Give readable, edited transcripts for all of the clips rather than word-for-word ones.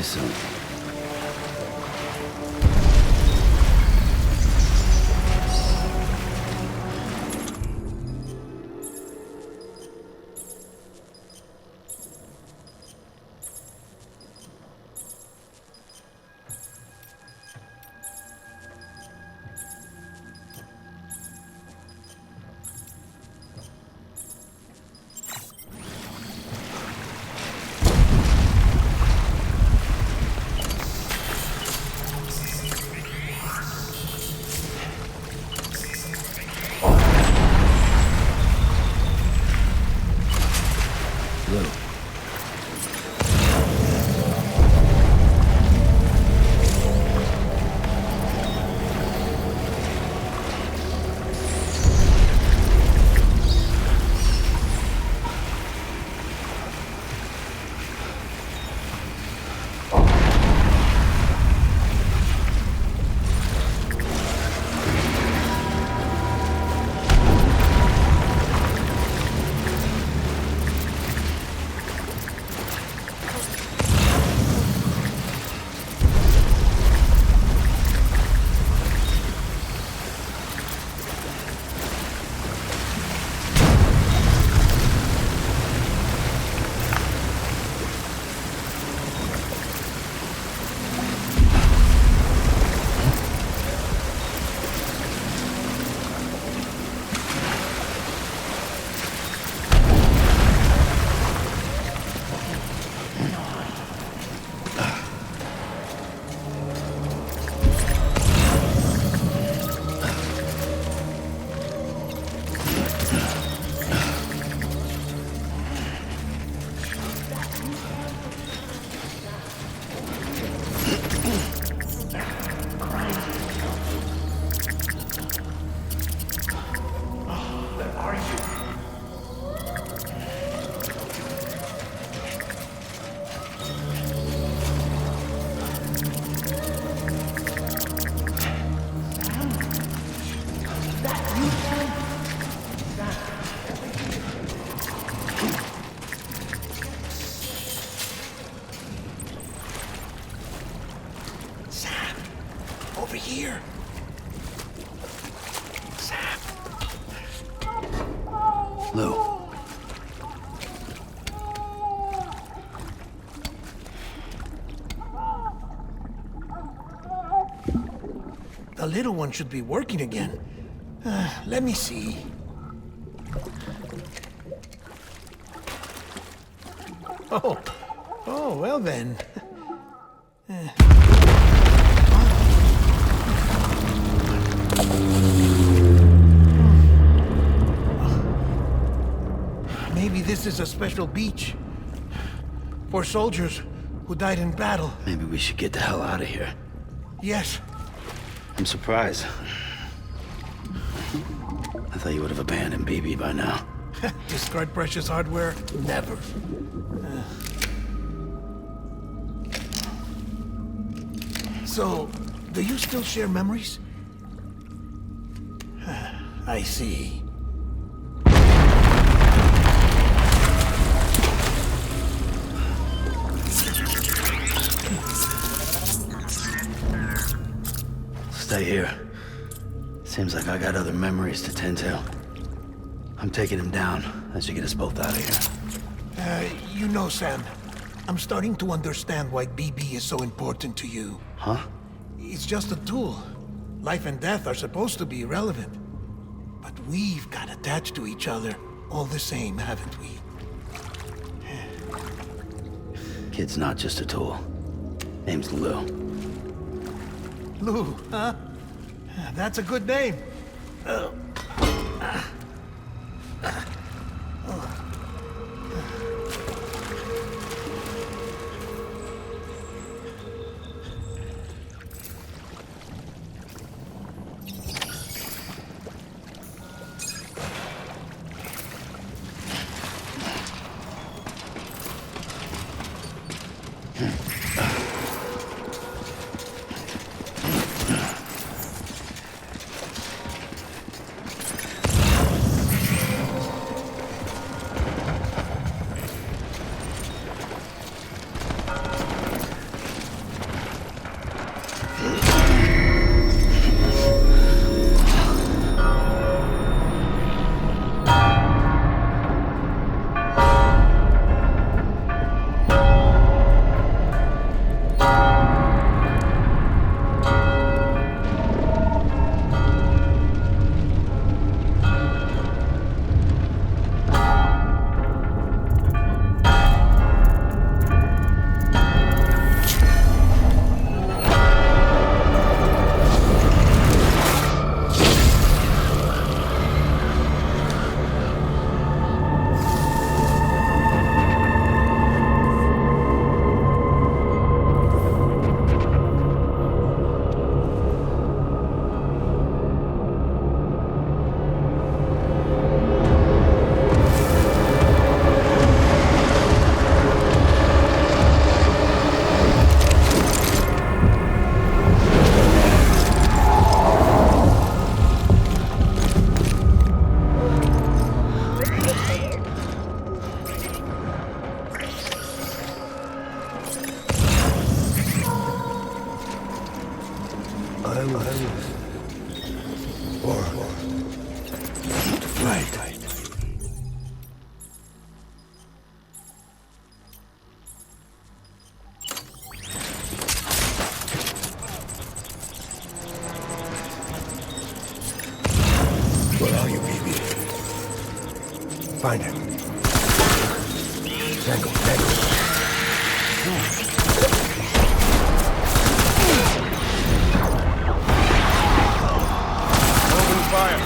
soon. Over here. Sam. Lou. The little one should be working again. Let me see. Oh, well then. Maybe this is a special beach for soldiers who died in battle. Maybe we should get the hell out of here. Yes. I'm surprised. I thought you would have abandoned BB by now. Discard precious hardware? Never. So, do you still share memories? I see. Stay here. Seems like I got other memories to tend to. I'm taking him down. That should get us both out of here. You know, Sam, I'm starting to understand why BB is so important to you. Huh? It's just a tool. Life and death are supposed to be irrelevant. But we've got attached to each other all the same, haven't we? Kid's not just a tool. Name's Lou. Lou, huh? That's a good name. Where are you, baby? Find him. Tango, tango. Open fire.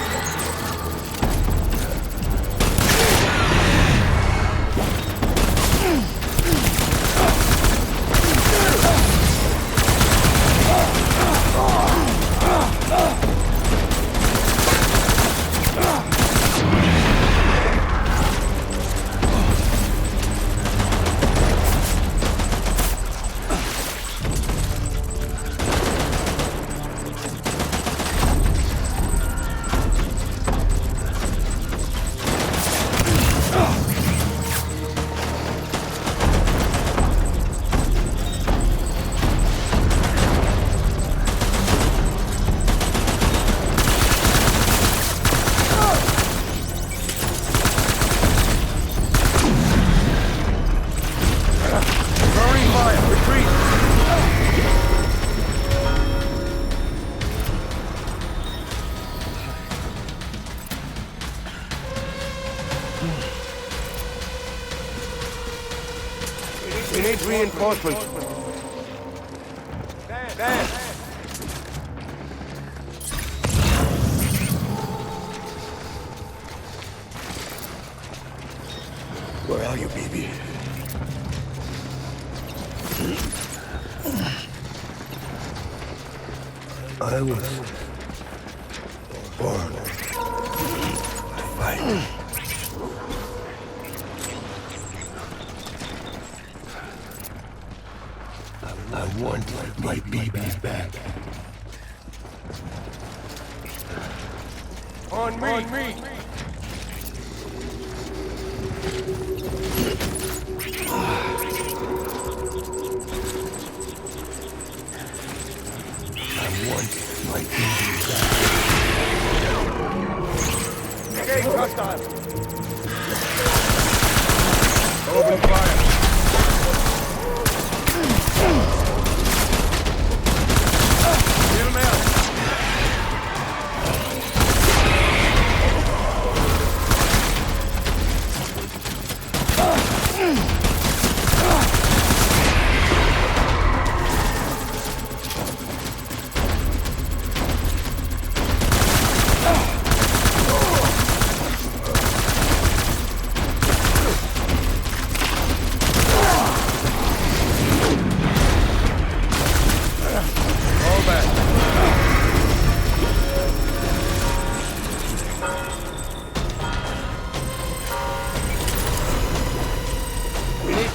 We need reinforcements. Dan! Where are you, baby? I was born to fight. I want my baby back. On me! I want my baby back. Engage hostile! Open fire! Get him out!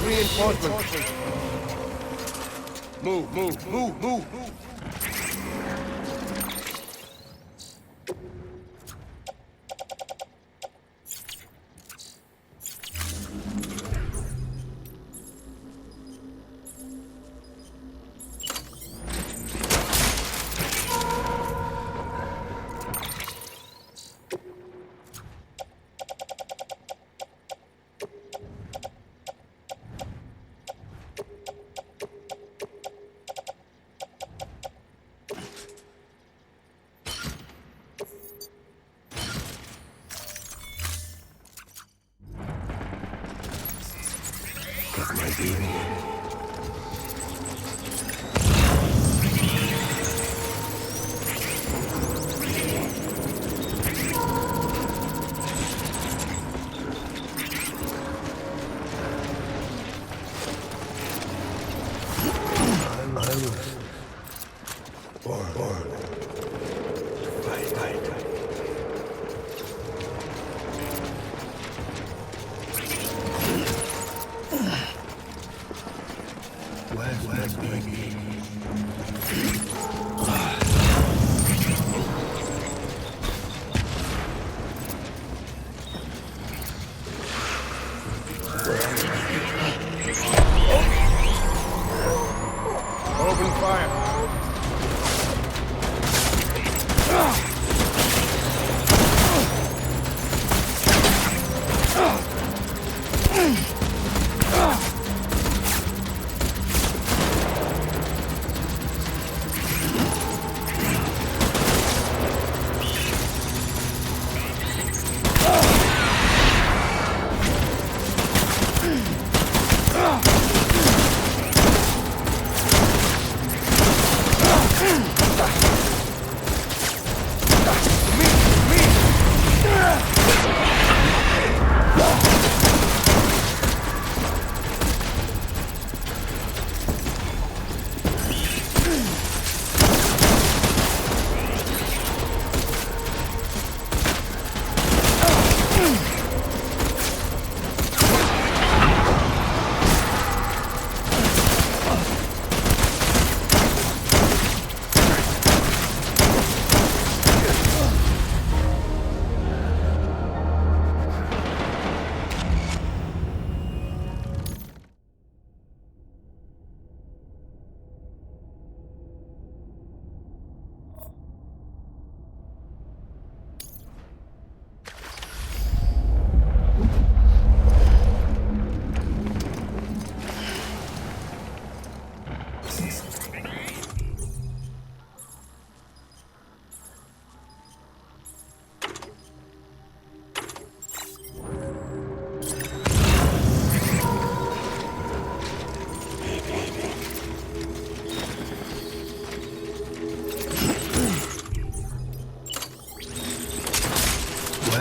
Reinforcements. Move. Got my baby. I was born. Fight. Where's baby? Open fire.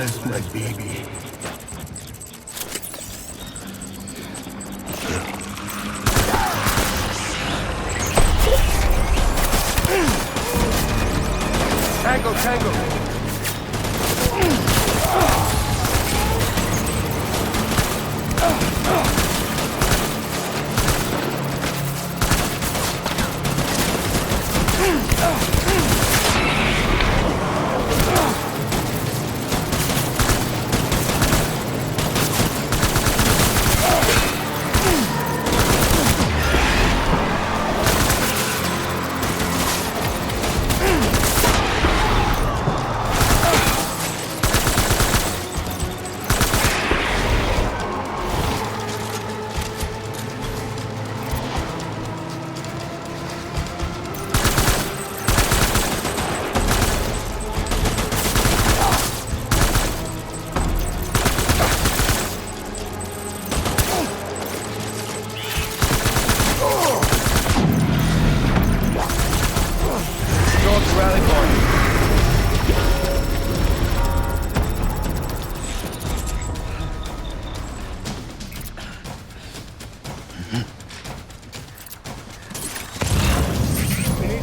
Where's my baby? Tango, tango!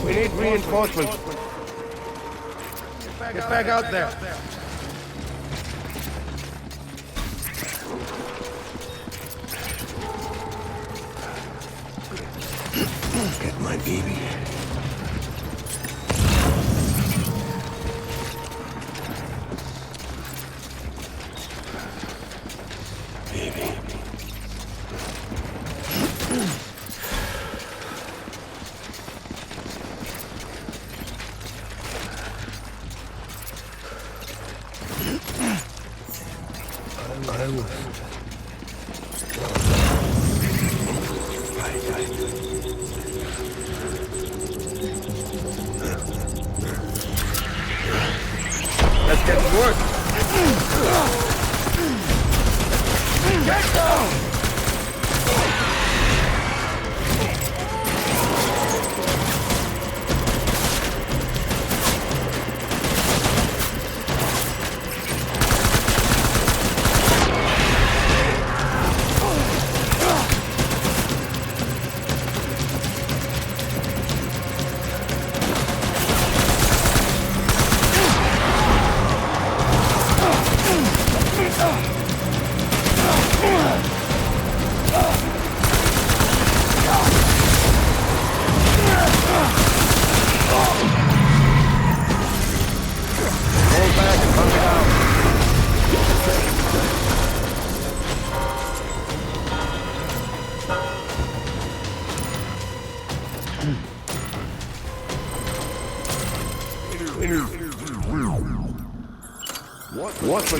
We need reinforcements. Get back out there. Get my baby. Baby. I was... Let's get to work. Get down! What's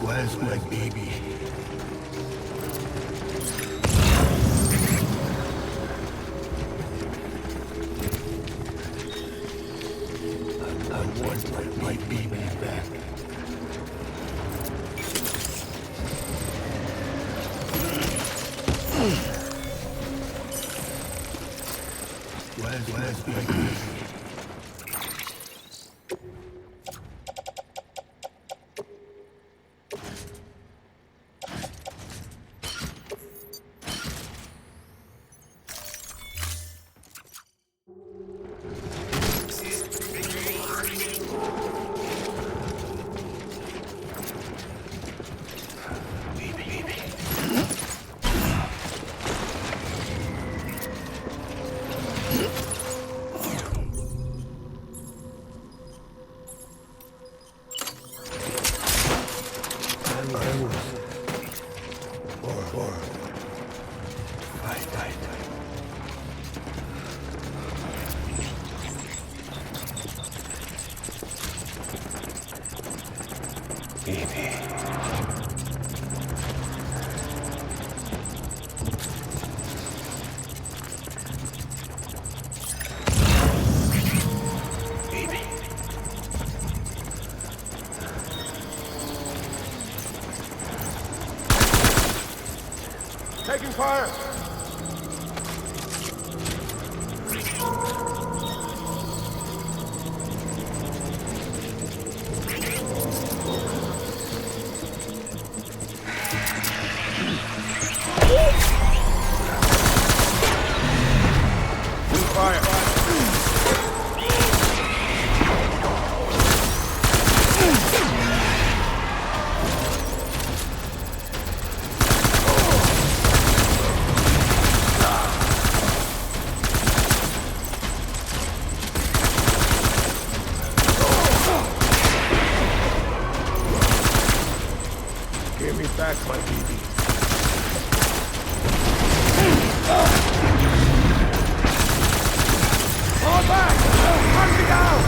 Where's my baby? I want my baby back. Where's my baby? Taking fire! Fire! Give me back my baby. Fall back! Hunt me down!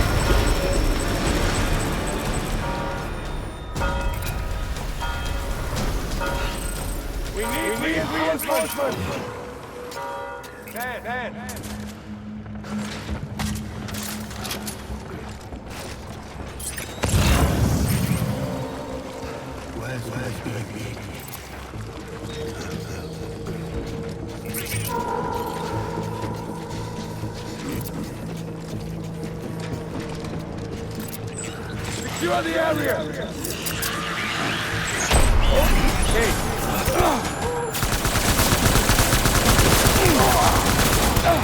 We need reinforcements! Dan! Where's my baby? Secure the area!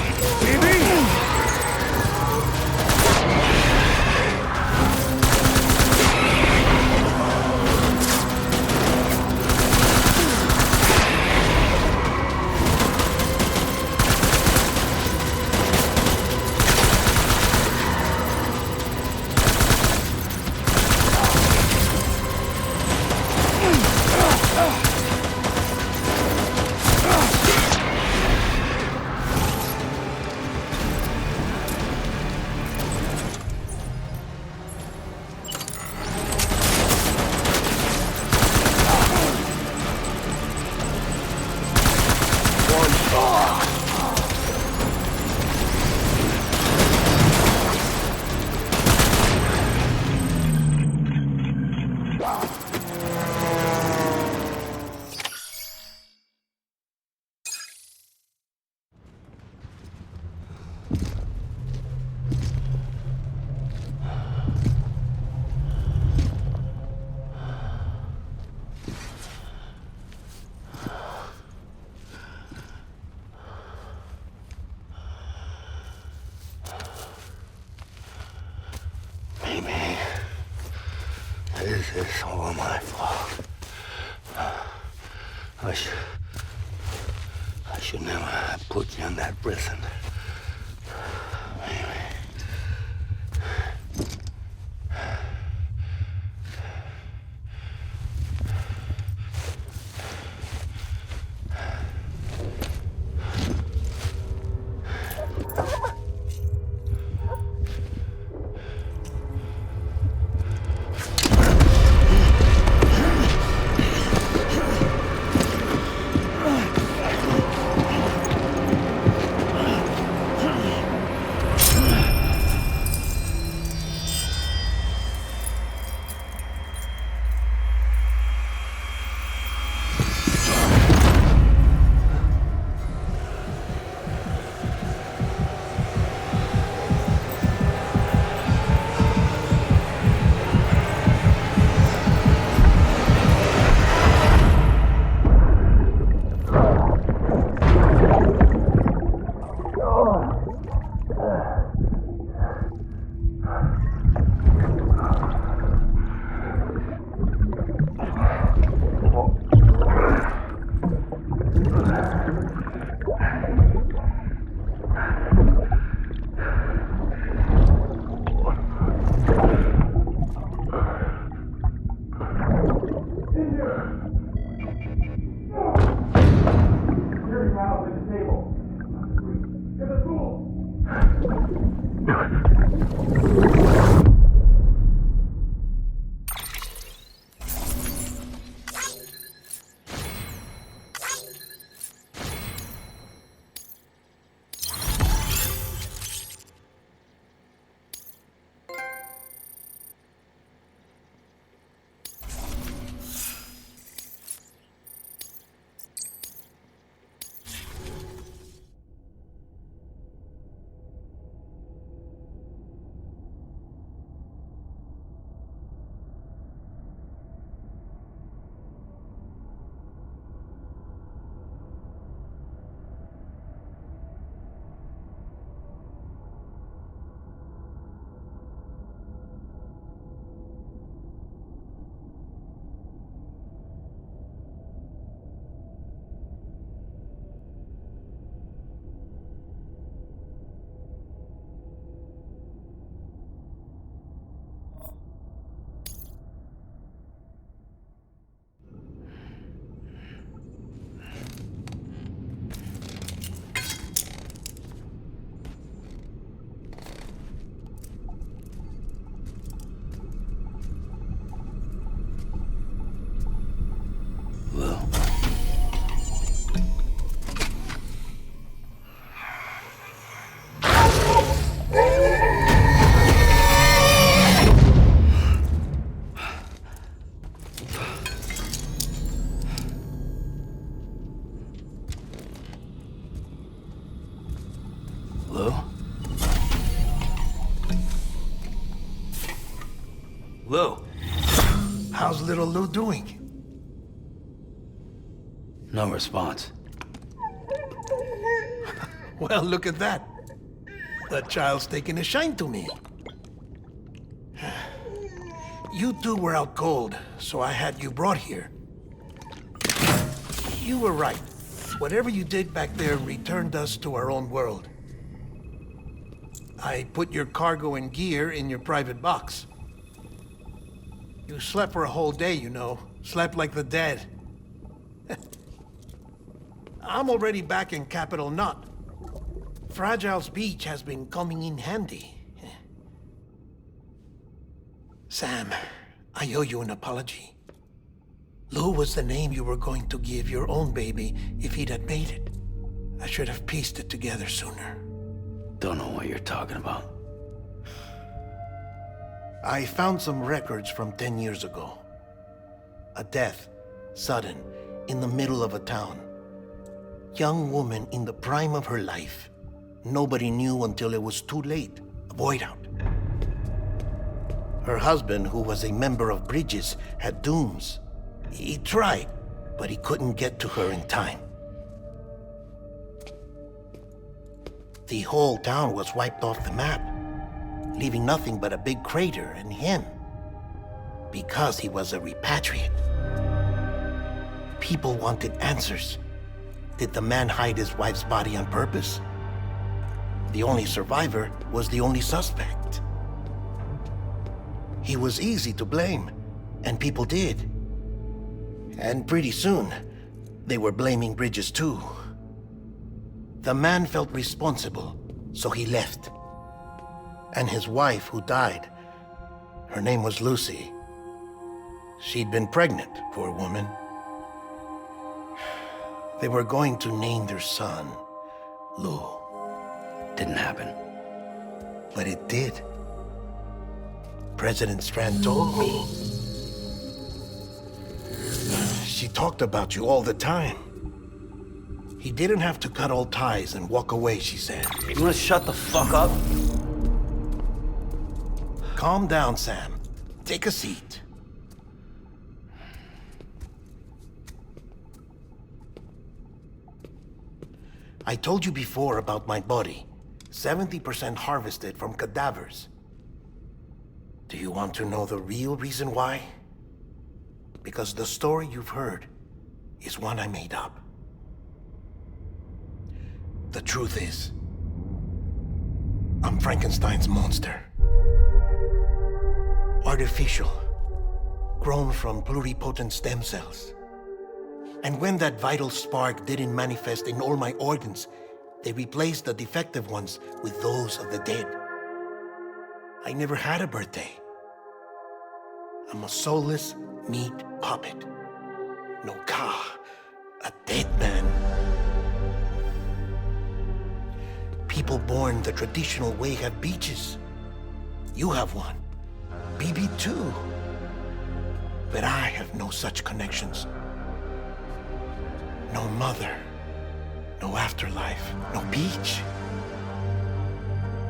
BB! Maybe this is all my fault. I should never have put you in that prison. Maybe. little Lou doing? No response. Well, look at that. The child's taking a shine to me. You two were out cold, so I had you brought here. You were right. Whatever you did back there returned us to our own world. I put your cargo and gear in your private box. You slept for a whole day, you know. Slept like the dead. I'm already back in Capital Knot. Fragile's beach has been coming in handy. Sam, I owe you an apology. Lou was the name you were going to give your own baby if he'd had made it. I should have pieced it together sooner. Don't know what you're talking about. I found some records from 10 years ago. A death, sudden, in the middle of a town. Young woman in the prime of her life. Nobody knew until it was too late. A void out. Her husband, who was a member of Bridges, had dooms. He tried, but he couldn't get to her in time. The whole town was wiped off the map, leaving nothing but a big crater and him, because he was a repatriate. People wanted answers. Did the man hide his wife's body on purpose? The only survivor was the only suspect. He was easy to blame, and people did. And pretty soon, they were blaming Bridges too. The man felt responsible, so he left. And his wife, who died, her name was Lucy. She'd been pregnant, poor woman. They were going to name their son Lou. Didn't happen. But it did. President Strand told me. She talked about you all the time. He didn't have to cut all ties and walk away, she said. You wanna shut the fuck up? Calm down, Sam. Take a seat. I told you before about my body. 70% harvested from cadavers. Do you want to know the real reason why? Because the story you've heard is one I made up. The truth is, I'm Frankenstein's monster. Artificial, grown from pluripotent stem cells. And when that vital spark didn't manifest in all my organs, they replaced the defective ones with those of the dead. I never had a birthday. I'm a soulless meat puppet. No car, a dead man. People born the traditional way have beaches. You have one. BB too. But I have no such connections. No mother, no afterlife, no beach.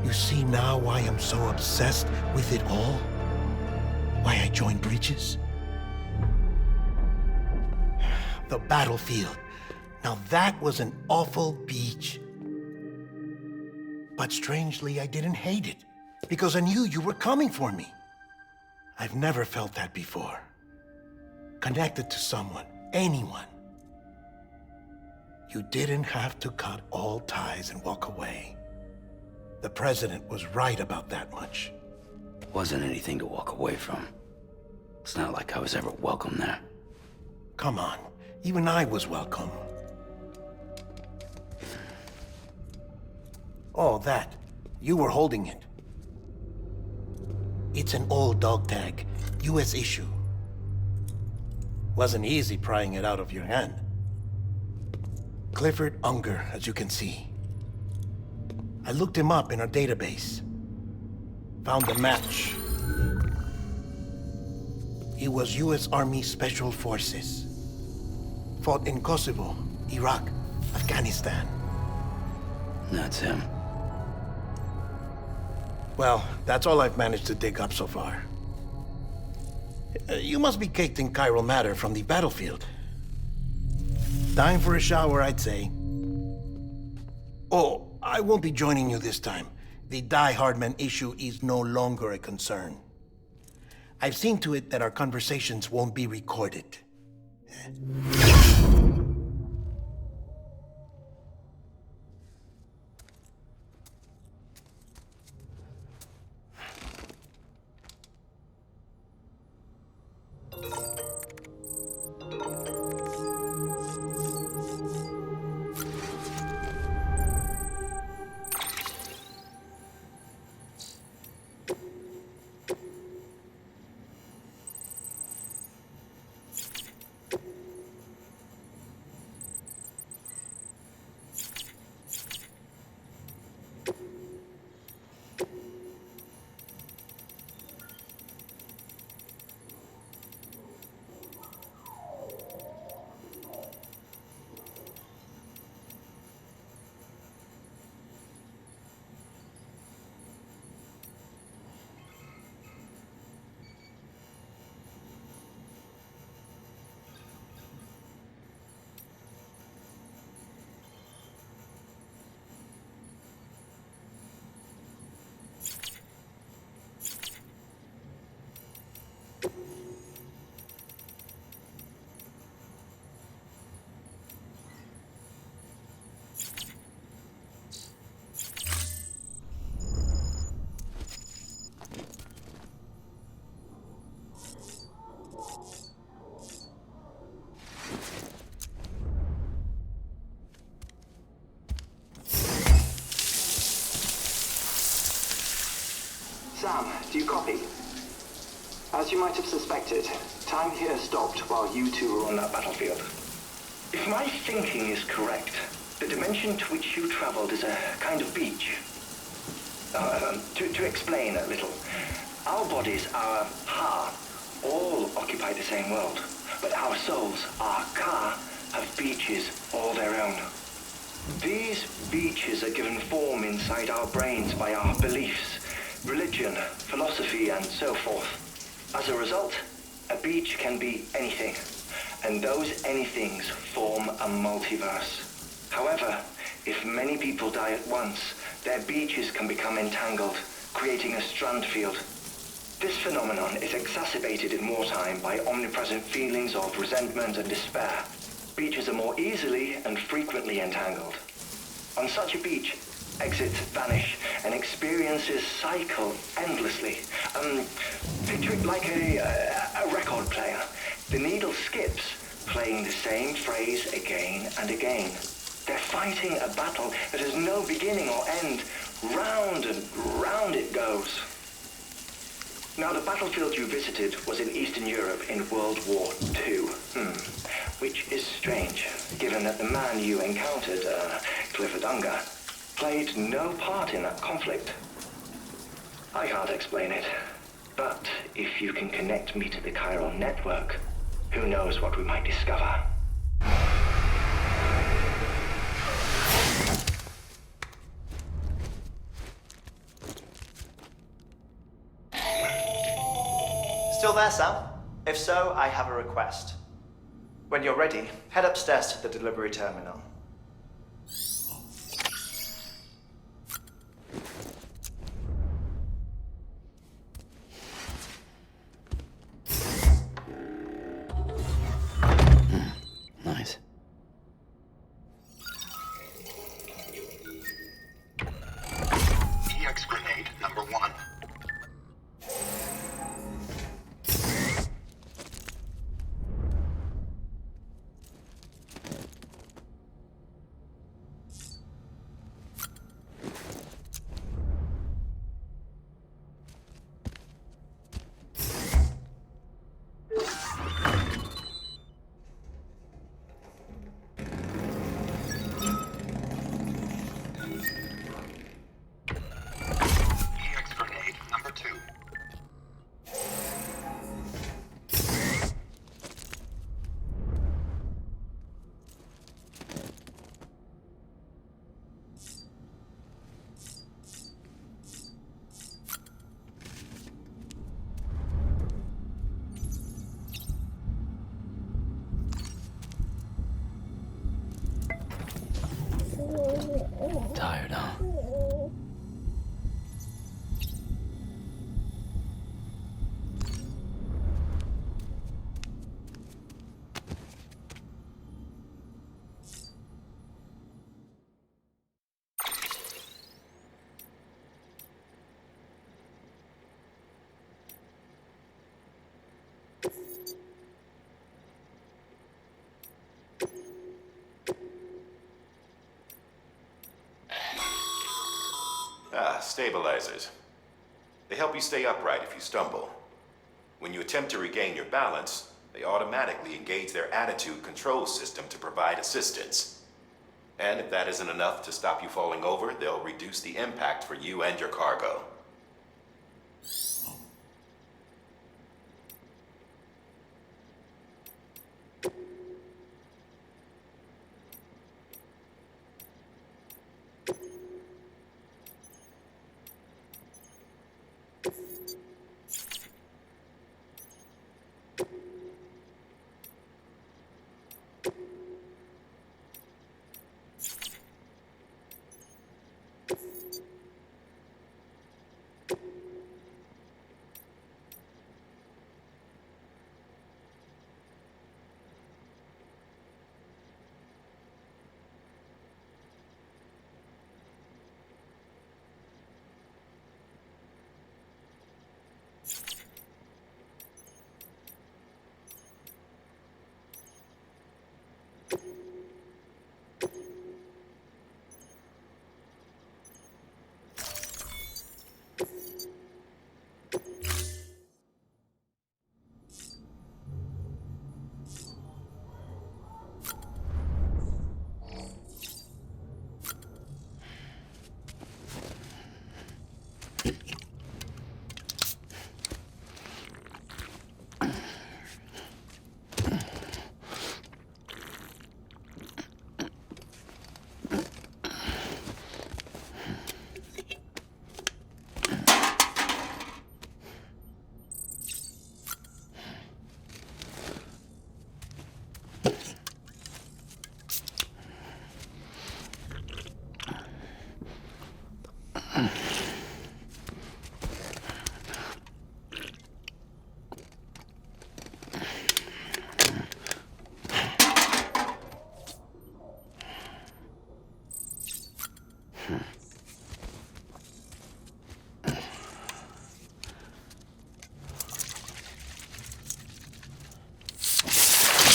You see now why I'm so obsessed with it all? Why I joined Bridges? The battlefield. Now that was an awful beach. But strangely, I didn't hate it, because I knew you were coming for me. I've never felt that before. Connected to someone, anyone. You didn't have to cut all ties and walk away. The president was right about that much. Wasn't anything to walk away from. It's not like I was ever welcome there. Come on, even I was welcome. Oh, that. You were holding it. It's an old dog tag, US issue. Wasn't easy prying it out of your hand. Clifford Unger, as you can see. I looked him up in our database. Found a match. He was US Army Special Forces. Fought in Kosovo, Iraq, Afghanistan. That's him. Well, that's all I've managed to dig up so far. You must be caked in chiral matter from the battlefield. Time for a shower, I'd say. Oh, I won't be joining you this time. The Die Hardman issue is no longer a concern. I've seen to it that our conversations won't be recorded. Sam, do you copy? As you might have suspected, time here stopped while you two were on that battlefield. If my thinking is correct, the dimension to which you traveled is a kind of beach. To explain a little, our bodies, our ha, all occupy the same world, but our souls, our ka, have beaches all their own. These beaches are given form inside our brains by our beliefs, religion, philosophy, and so forth. As a result, a beach can be anything, and those anythings form a multiverse. However, if many people die at once, their beaches can become entangled, creating a strand field. This phenomenon is exacerbated in wartime by omnipresent feelings of resentment and despair. Beaches are more easily and frequently entangled. On such a beach, exits vanish and experiences cycle endlessly. Picture it like a record player. The needle skips, playing the same phrase again and again. They're fighting a battle that has no beginning or end. Round and round it goes. Now, the battlefield you visited was in Eastern Europe in World War II. Which is strange, given that the man you encountered, Clifford Unger, played no part in that conflict. I can't explain it, but if you can connect me to the chiral network, who knows what we might discover. Still there, Sam? If so, I have a request. When you're ready, head upstairs to the delivery terminal. Nice. EX grenade number 1. Tired, huh? Stabilizers. They help you stay upright if you stumble. When you attempt to regain your balance, they automatically engage their attitude control system to provide assistance. And if that isn't enough to stop you falling over, they'll reduce the impact for you and your cargo.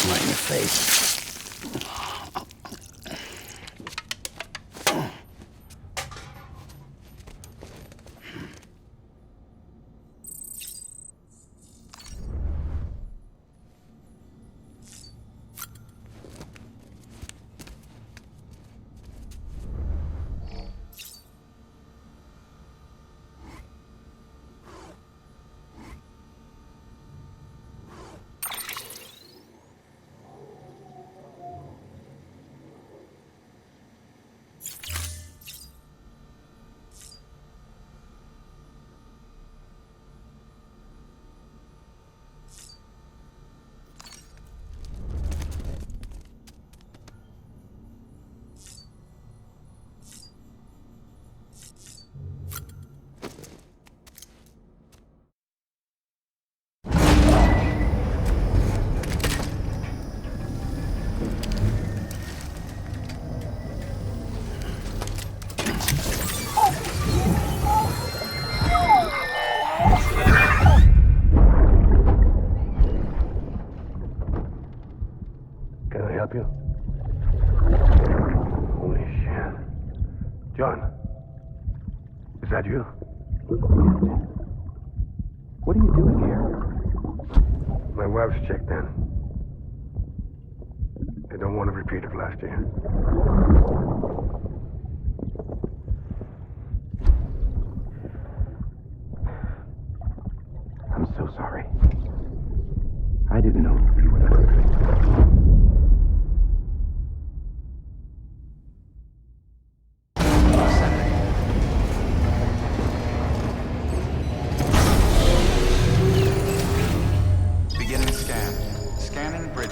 Right in your face. Can I help you? Holy shit. John, is that you? What are you doing here? My wife's checked in. They don't want a repeat of last year. I'm so sorry. I didn't know you were the person. Beginning scan. Scanning bridge.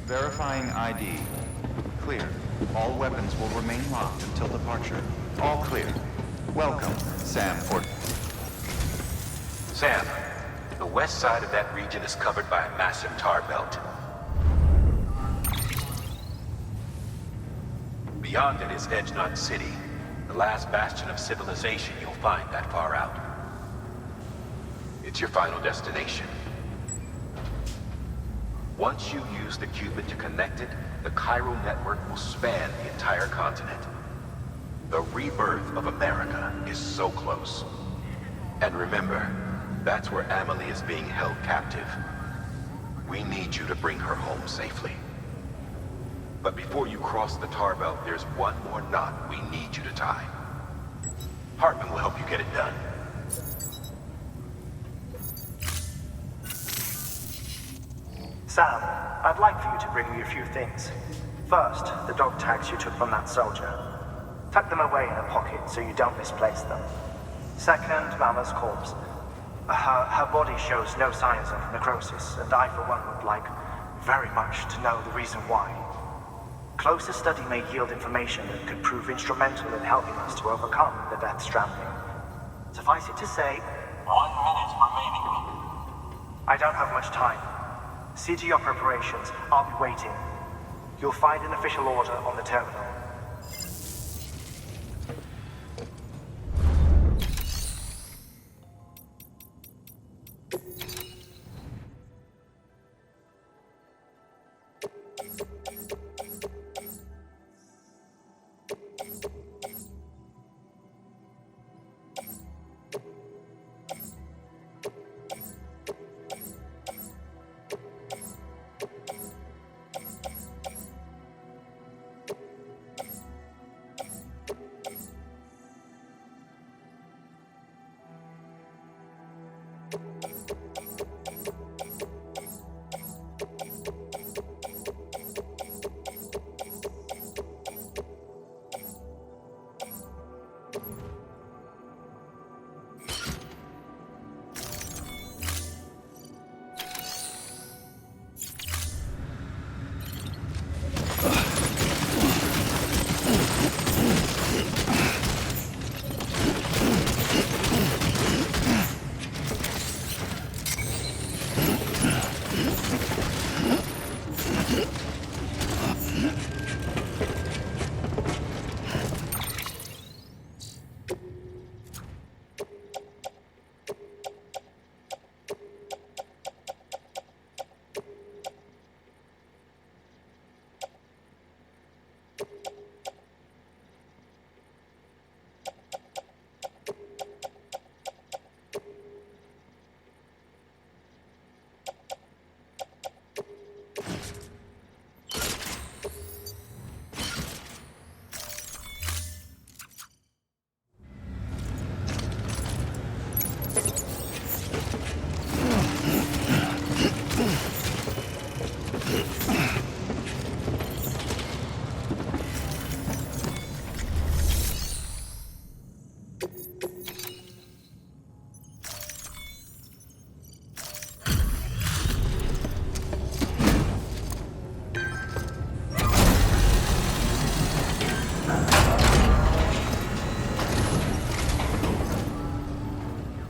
Verifying ID. Clear. All weapons will remain locked until departure. All clear. Welcome, Sam Porter. Sam, the west side of that region is covered by a massive tar belt. Beyond it is Edge Knot City, the last bastion of civilization you'll find that far out. It's your final destination. Once you use the qubit to connect it, the chiral network will span the entire continent. The rebirth of America is so close. And remember, that's where Amelie is being held captive. We need you to bring her home safely. But before you cross the tar belt, there's one more knot we need you to tie. Hartman will help you get it done. Sam, I'd like for you to bring me a few things. First, the dog tags you took from that soldier. Tuck them away in a pocket so you don't misplace them. Second, Mama's corpse. Her body shows no signs of necrosis, and I, for one, would like very much to know the reason why. Closer study may yield information that could prove instrumental in helping us to overcome the Death Stranding. Suffice it to say, 1 minute remaining. I don't have much time. See to your preparations. I'll be waiting. You'll find an official order on the terminal.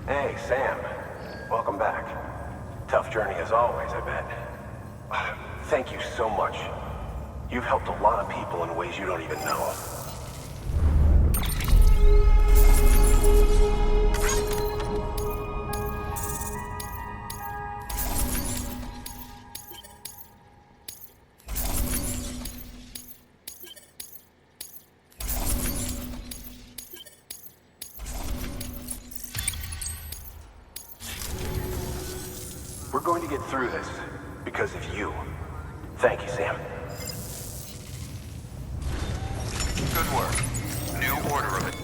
Hey, Sam. Welcome back. Tough journey as always, I bet. Thank you so much. You've helped a lot of people in ways you don't even know. We're going to get through this because of you. Thank you, Sam. Good work. New order of it.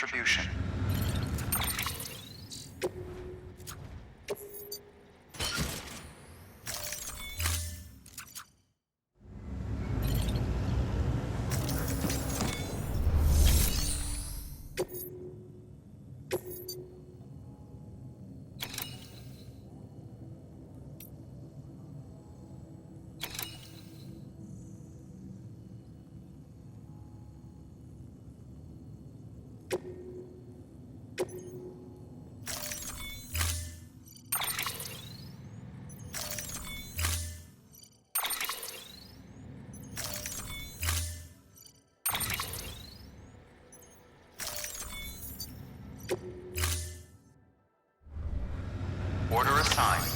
contribution. Order assigned.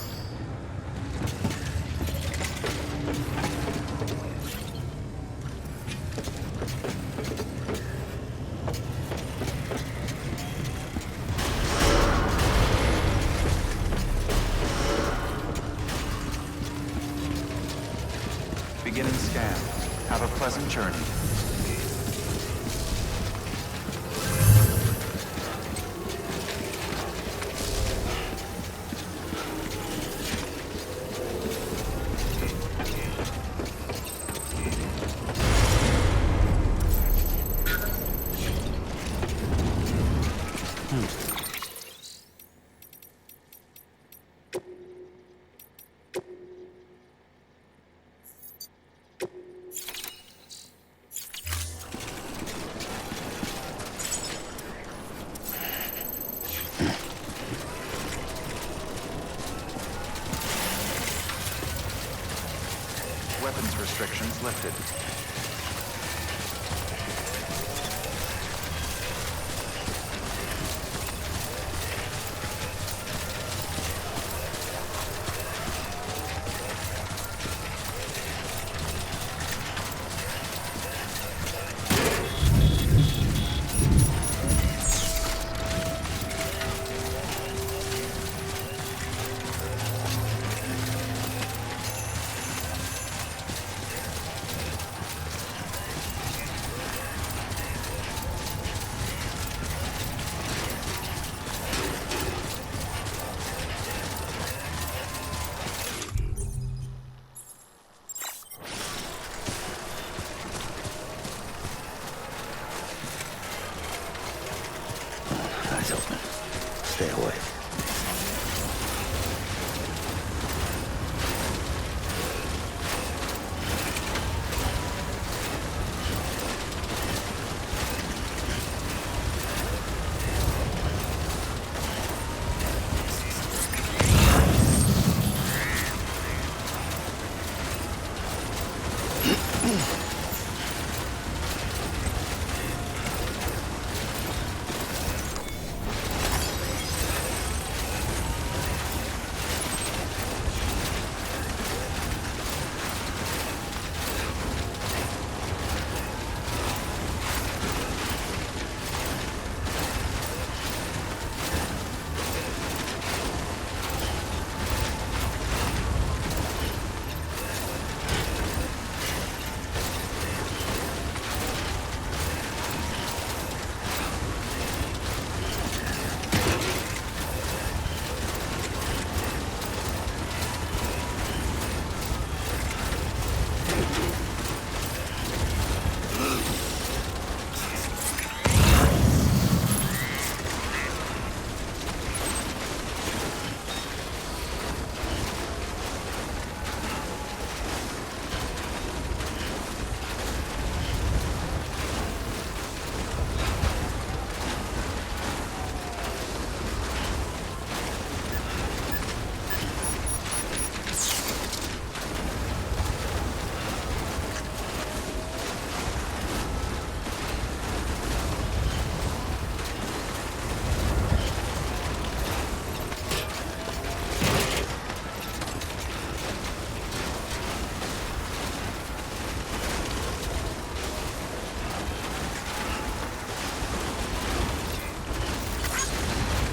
Beginning scan. Have a pleasant journey. Weapons restrictions lifted. Eyes open. Stay away.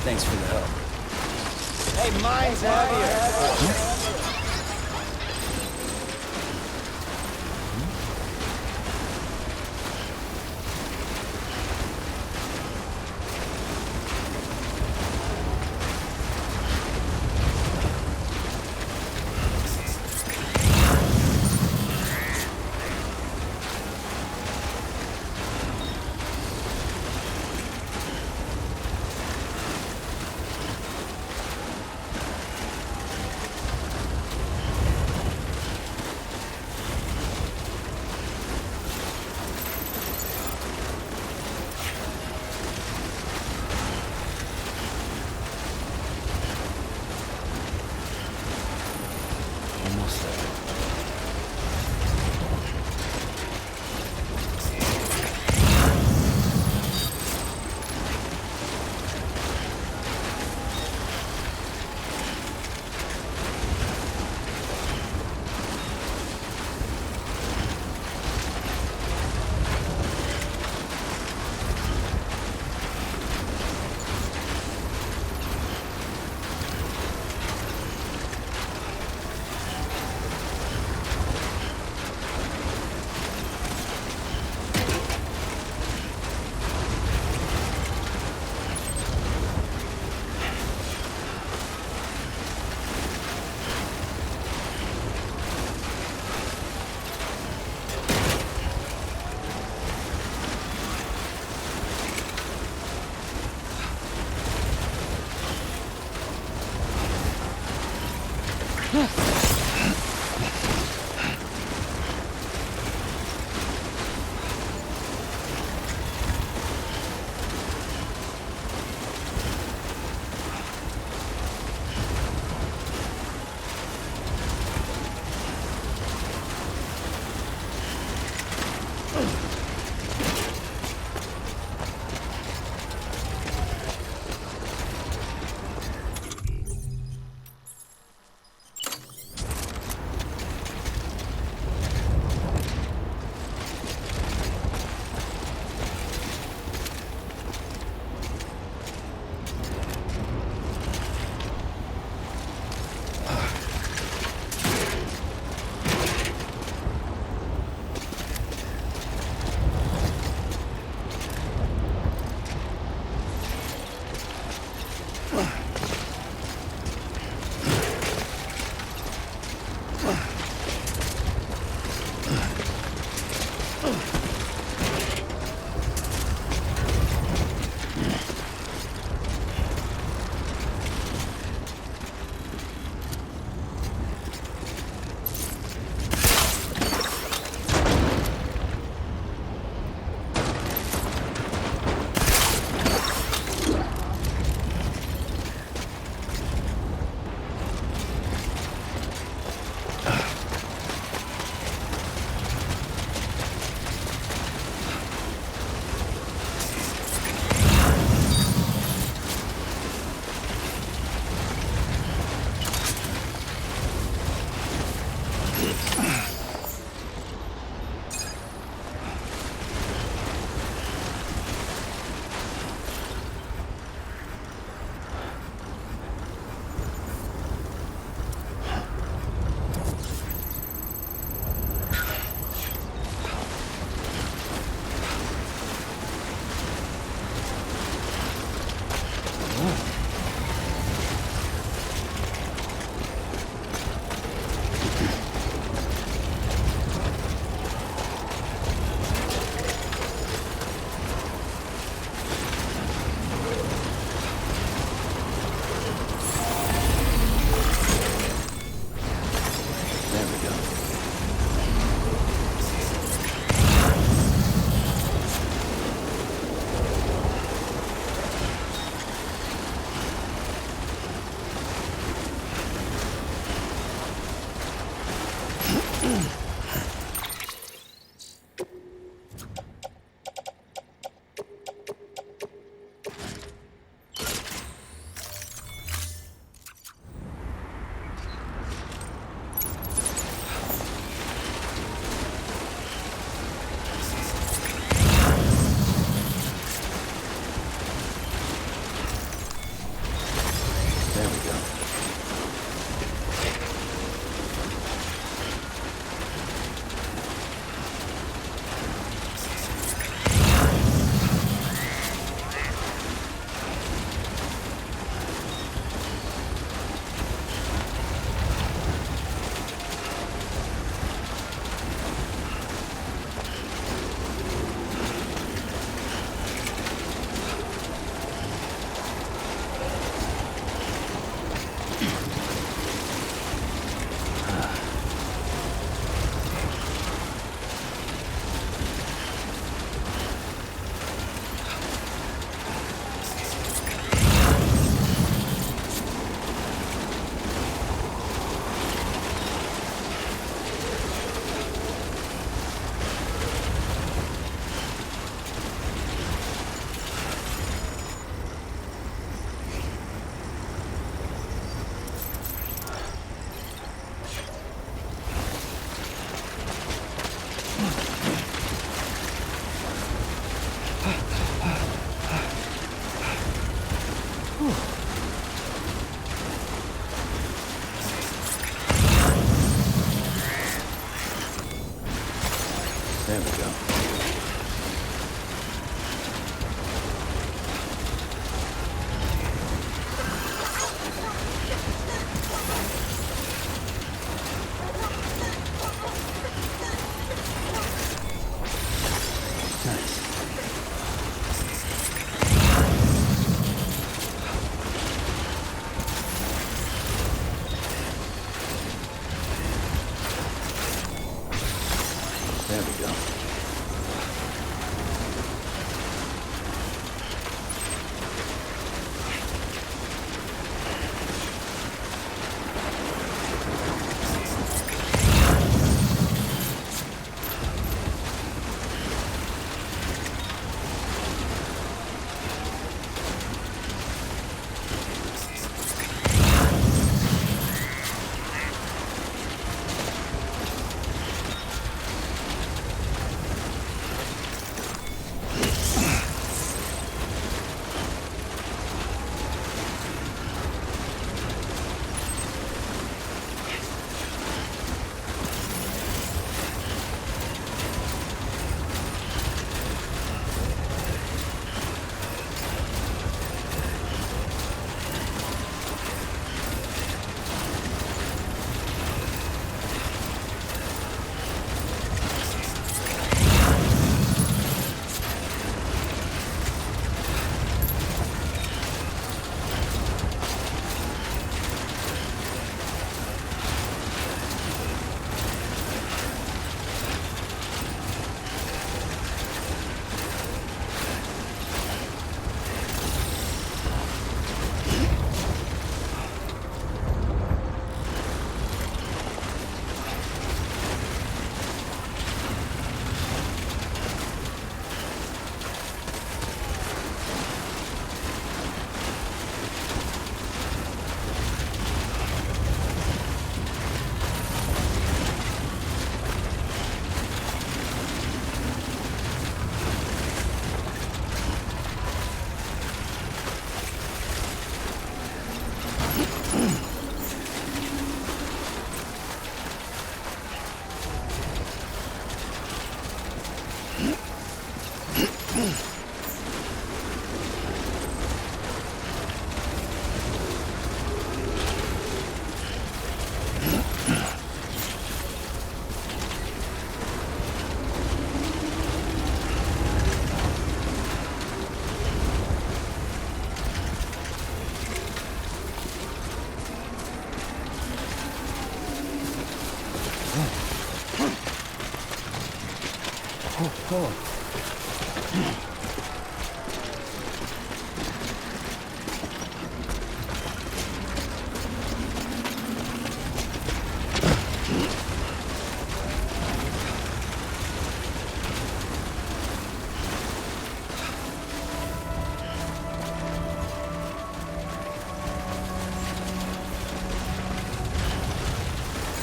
Thanks for the help. Hey, mine's heavier.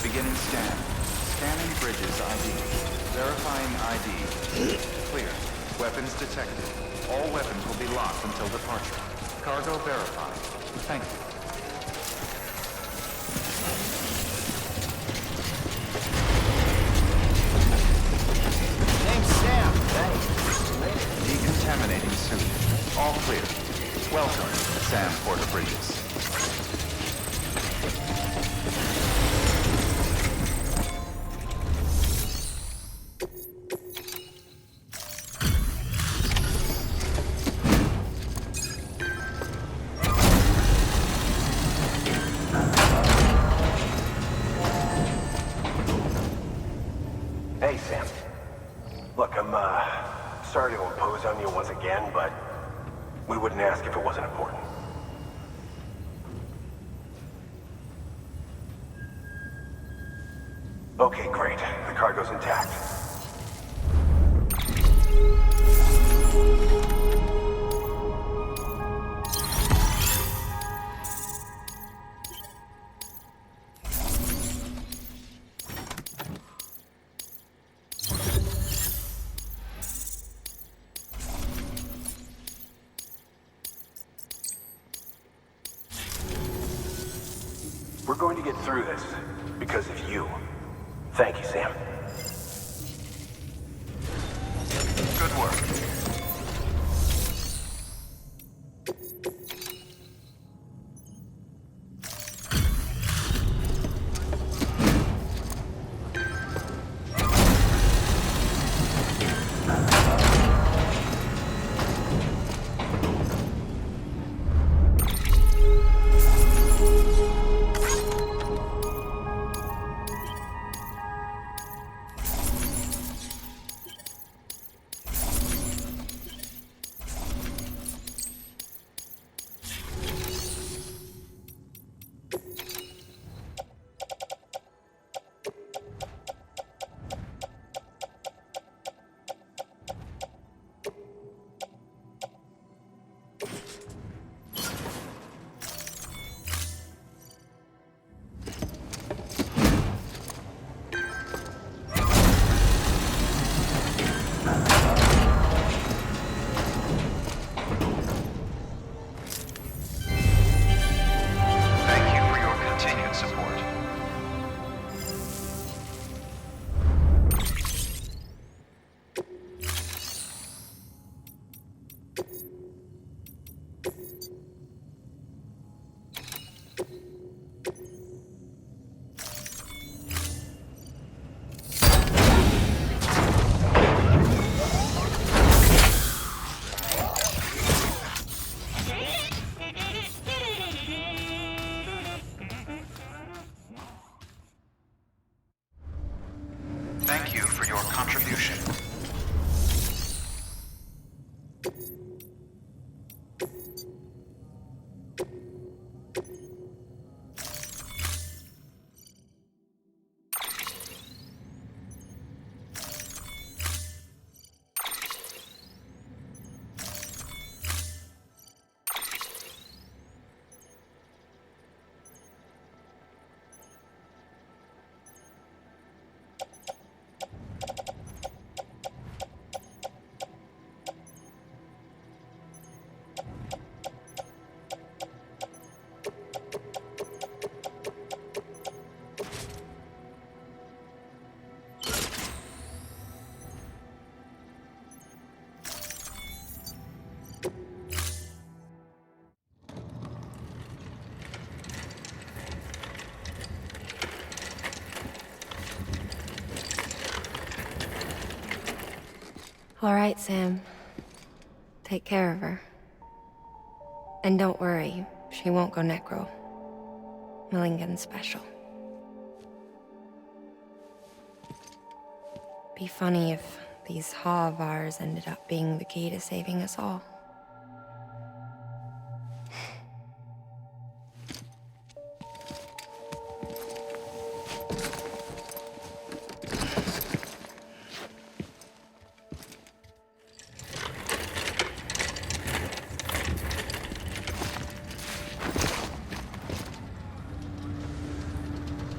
Beginning scan. Scanning bridges ID. Verifying ID. Clear. Weapons detected. All weapons will be locked until departure. Cargo verified. Thank you. Name's Sam. Thanks. Decontaminating suit. All clear. Welcome, Sam Porter Bridges. Hey, Sam. Look, I'm, sorry to impose on you once again, but we wouldn't ask if it wasn't important. Okay, great. The cargo's intact. We're going to get through this because of you. Thank you, Sam. Good work. Thank you for your continued support. Thank you for your contribution. All right, Sam. Take care of her. And don't worry, she won't go necro. Milligan's special. Be funny if these Ha of ours ended up being the key to saving us all.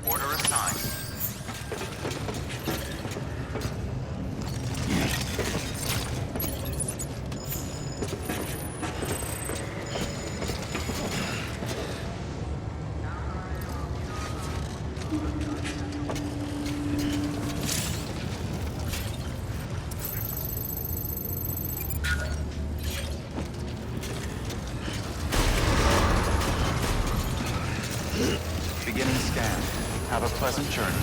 Order assigned. Beginning scan. Have a pleasant journey.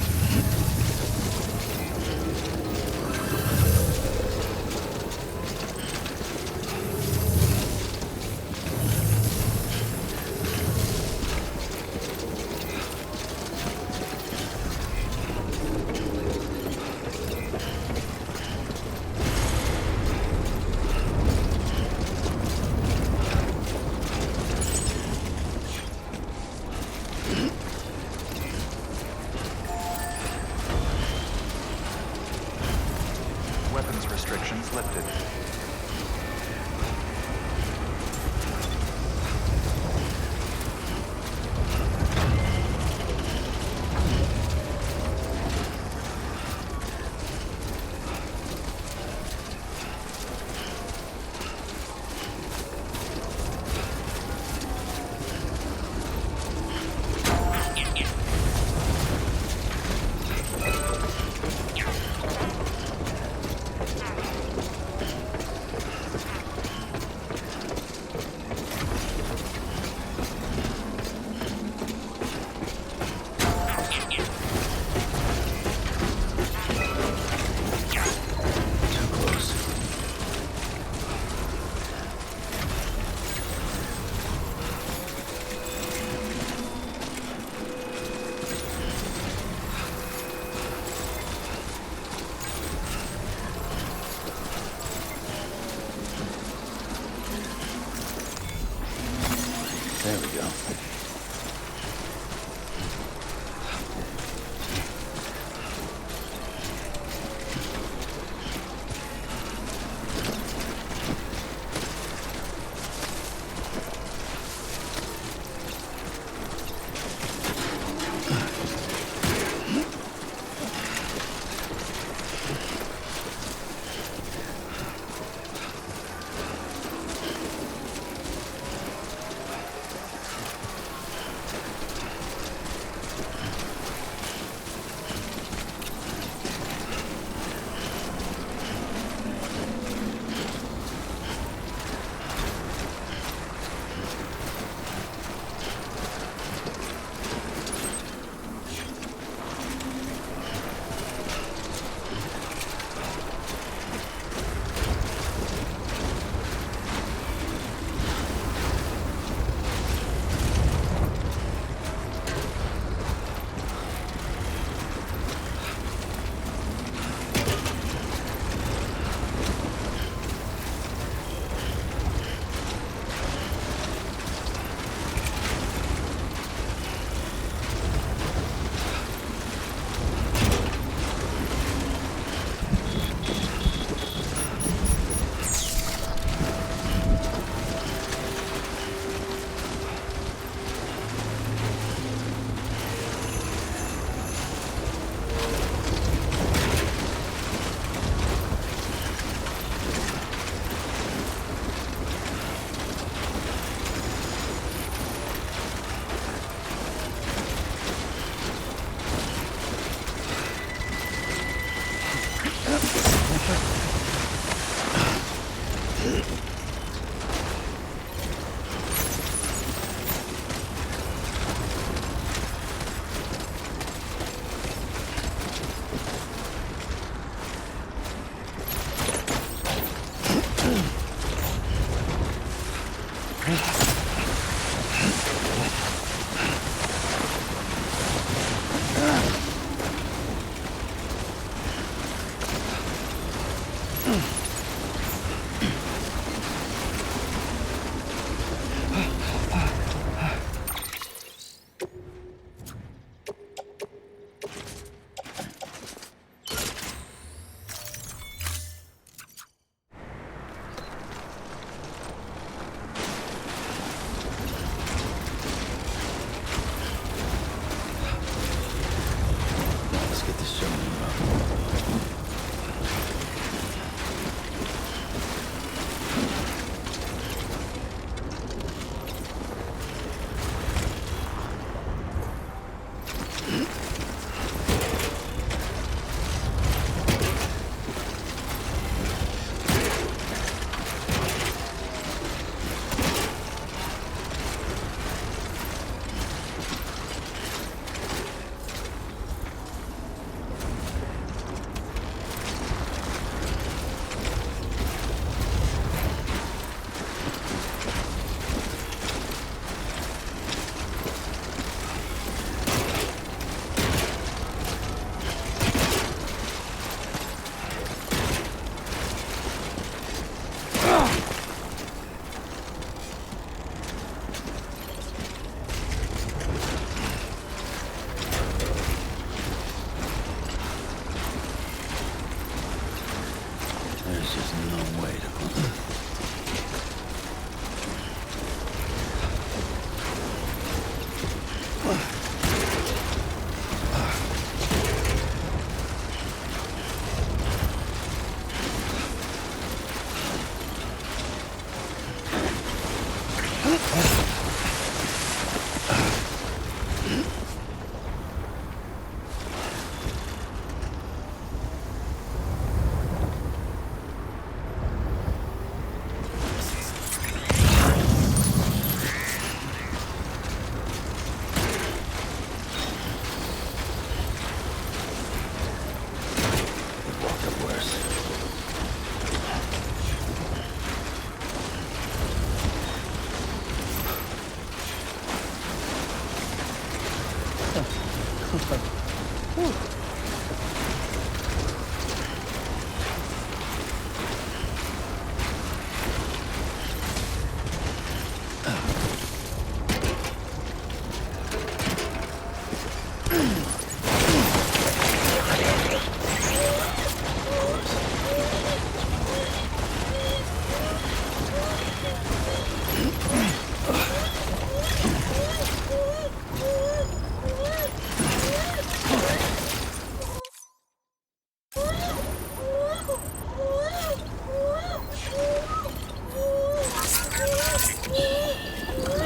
It's okay.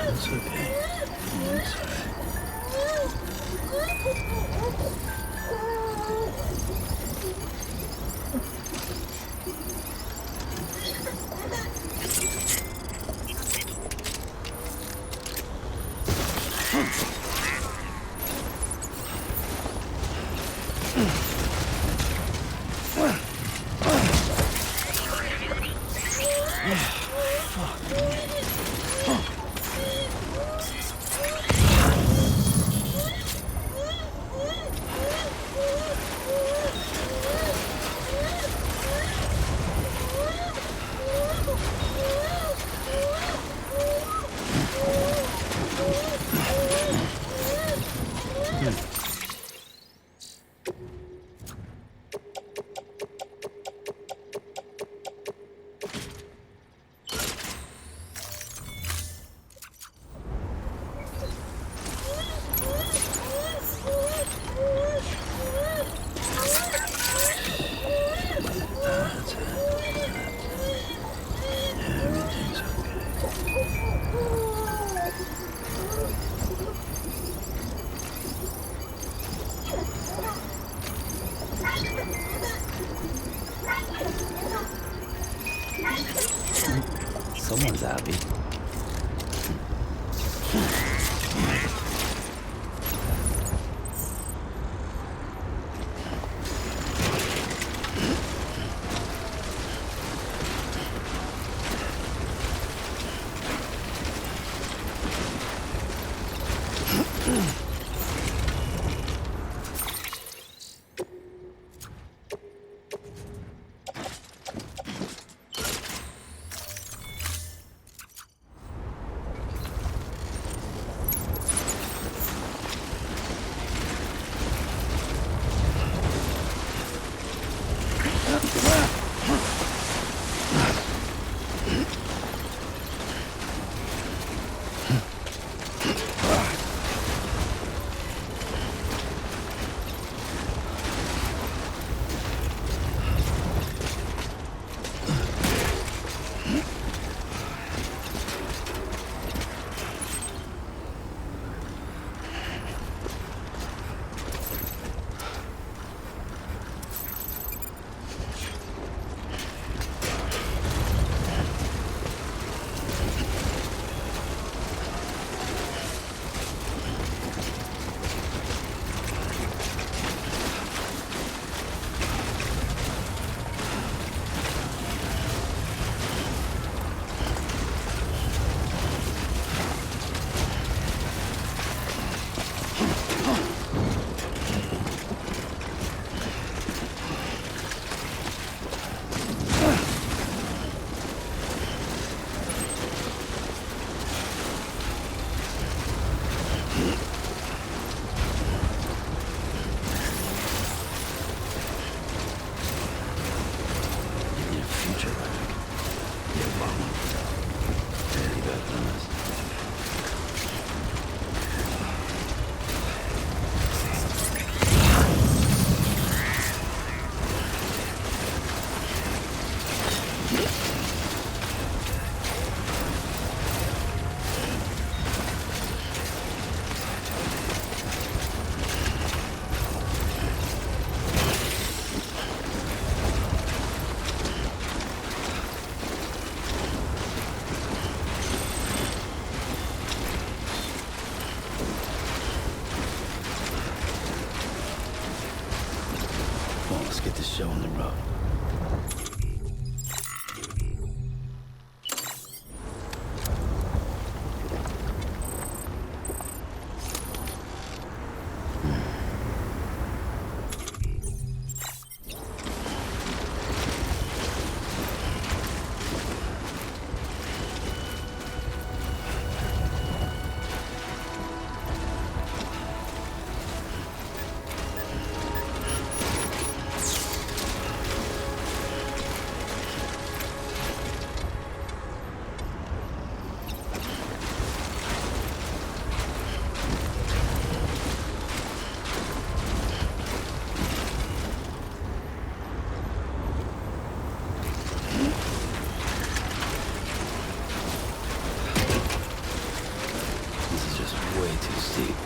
It's alright. Someone's happy. Get this show on the road. too steep.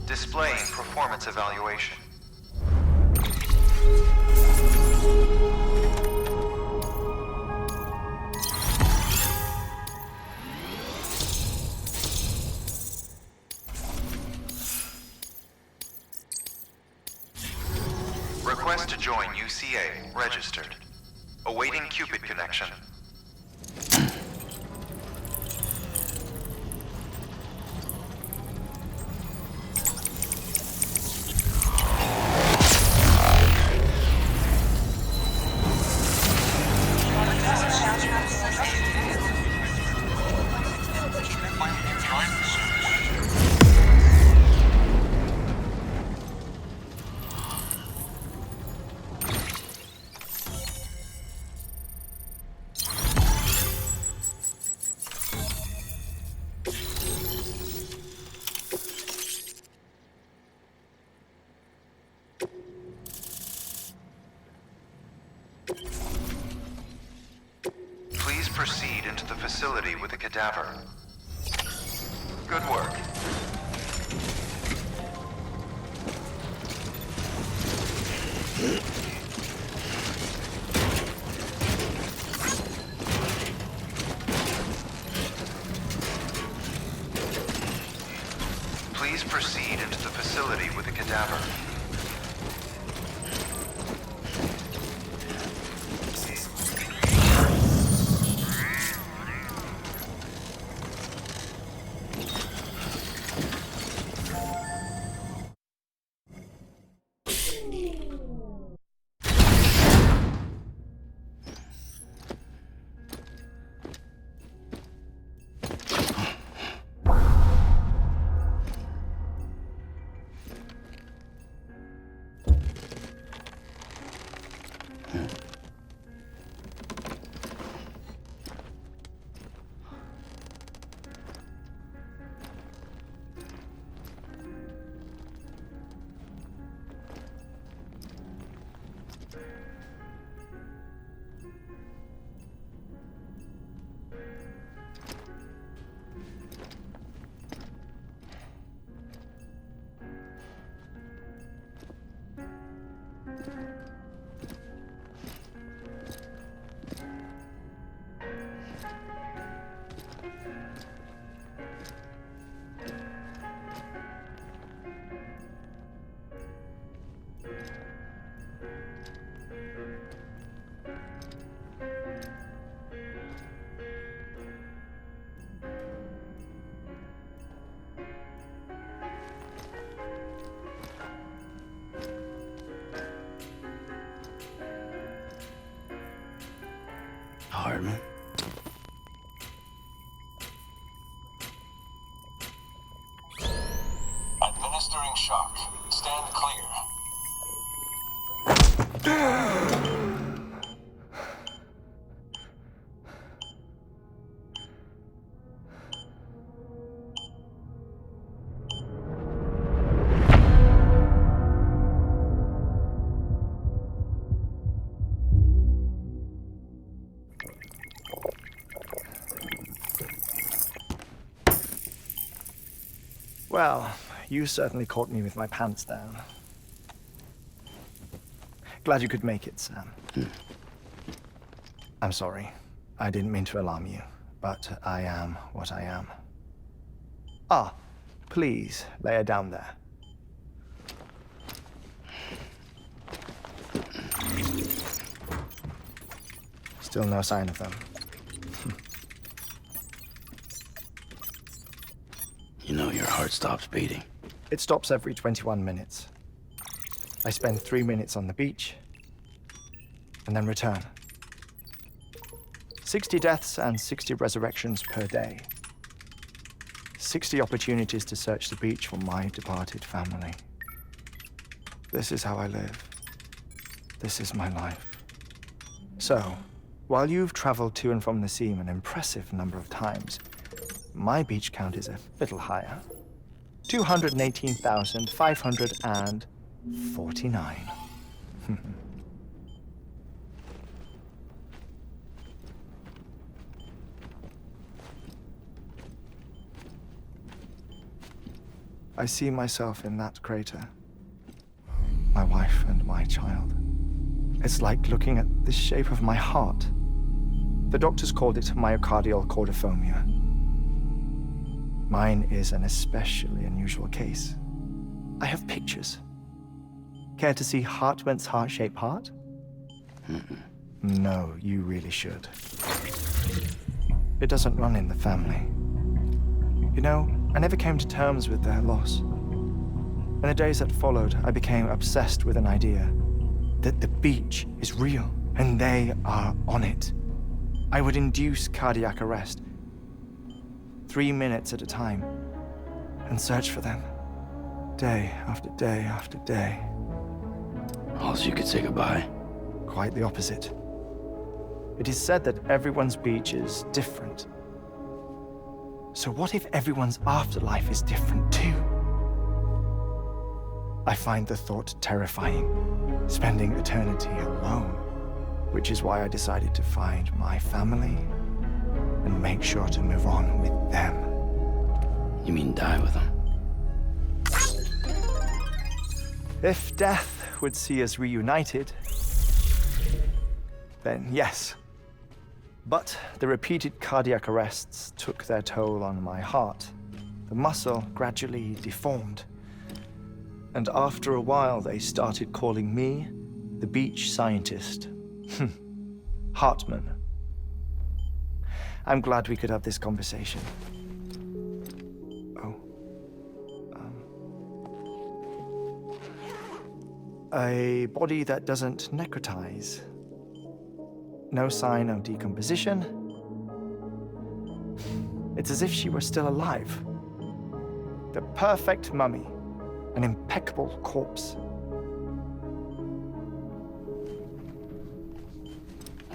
Displaying performance evaluation. Request to join UCA. Registered. Awaiting Cupid connection. Please proceed into the facility with the cadaver. Good work. Please proceed into the facility with the cadaver. Hardman. Administering shock. Stand clear. Well, you certainly caught me with my pants down. Glad you could make it, Sam. I'm sorry. I didn't mean to alarm you, but I am what I am. Ah, please lay her down there. Still no sign of them. You know your heart stops beating. It stops every 21 minutes. I spend 3 minutes on the beach, and then return. 60 deaths and 60 resurrections per day. 60 opportunities to search the beach for my departed family. This is how I live. This is my life. So, while you've traveled to and from the sea an impressive number of times, my beach count is a little higher. 218,549. I see myself in that crater. My wife and my child. It's like looking at the shape of my heart. The doctors called it myocardial cordiformia. Mine is an especially unusual case. I have pictures. Care to see Hartman's heart-shaped heart? No, you really should. It doesn't run in the family. You know, I never came to terms with their loss. In the days that followed, I became obsessed with an idea that the beach is real and they are on it. I would induce cardiac arrest, 3 minutes at a time, and search for them, day after day after day. Also, you could say goodbye. Quite the opposite. It is said that everyone's beach is different. So what if everyone's afterlife is different too? I find the thought terrifying, spending eternity alone, which is why I decided to find my family and make sure to move on with them. You mean die with them? If death would see us reunited, then yes. But the repeated cardiac arrests took their toll on my heart. The muscle gradually deformed. And after a while, they started calling me the beach scientist. Hartman. I'm glad we could have this conversation. A body that doesn't necrotize. No sign of decomposition. It's as if she were still alive. The perfect mummy. An impeccable corpse.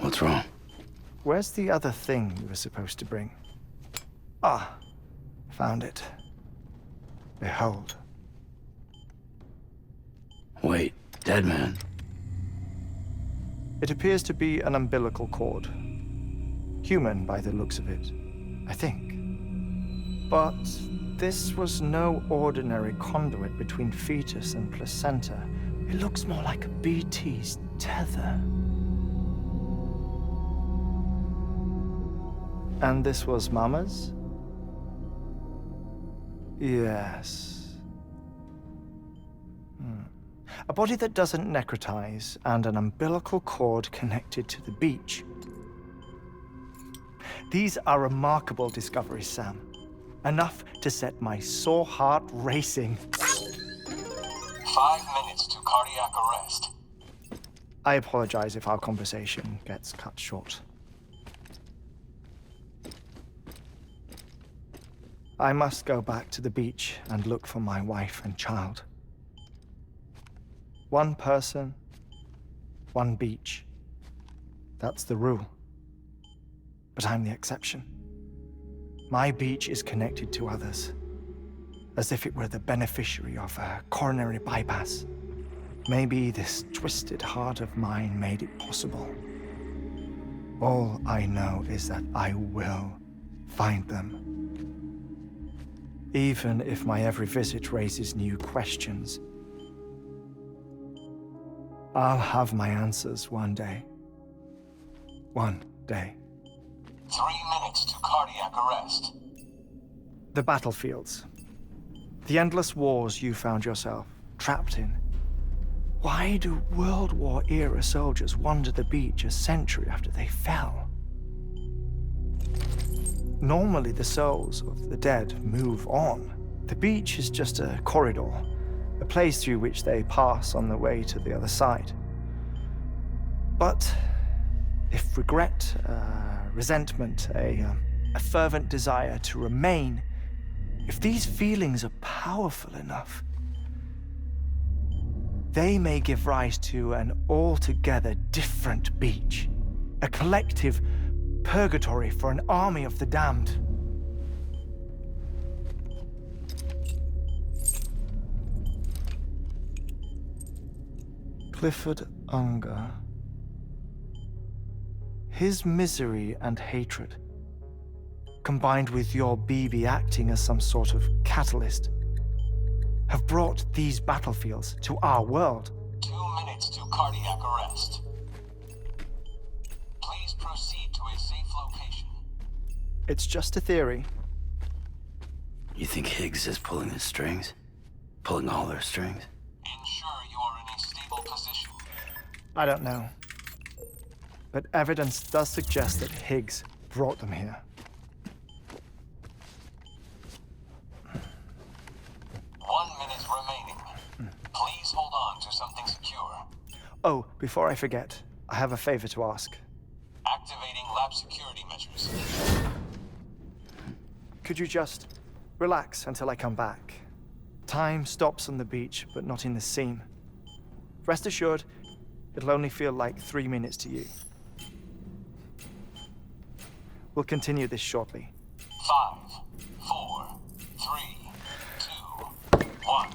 What's wrong? Where's the other thing you were supposed to bring? Ah, found it. Behold. Wait, dead man? It appears to be an umbilical cord. Human by the looks of it, I think. But this was no ordinary conduit between fetus and placenta. It looks more like a BT's tether. And this was Mama's? Yes. A body that doesn't necrotize and an umbilical cord connected to the beach. These are remarkable discoveries, Sam. Enough to set my sore heart racing. 5 minutes to cardiac arrest. I apologize if our conversation gets cut short. I must go back to the beach and look for my wife and child. One person, one beach. That's the rule. But I'm the exception. My beach is connected to others, as if it were the beneficiary of a coronary bypass. Maybe this twisted heart of mine made it possible. All I know is that I will find them. even if my every visit raises new questions. I'll have my answers one day. One day. 3 minutes to cardiac arrest. The battlefields. The endless wars you found yourself trapped in. Why do World War-era soldiers wander the beach a century after they fell? Normally, the souls of the dead move on. The beach is just a corridor, a place through which they pass on the way to the other side. But if regret, resentment, a fervent desire to remain, if these feelings are powerful enough, they may give rise to an altogether different beach, a collective purgatory for an army of the damned. Clifford Unger. His misery and hatred, combined with your BB acting as some sort of catalyst, have brought these battlefields to our world. 2 minutes to cardiac arrest. Please proceed to a safe location. It's just a theory. You think Higgs is pulling the strings? Pulling all their strings? Ensure you are in a stable position. I don't know. But evidence does suggest that Higgs brought them here. 1 minute remaining. Please hold on to something secure. Oh, before I forget, I have a favor to ask. Activating lab security measures. Could you just relax until I come back? Time stops on the beach, but not in the scene. Rest assured, it'll only feel like 3 minutes to you. We'll continue this shortly. 5, 4, 3, 2, 1.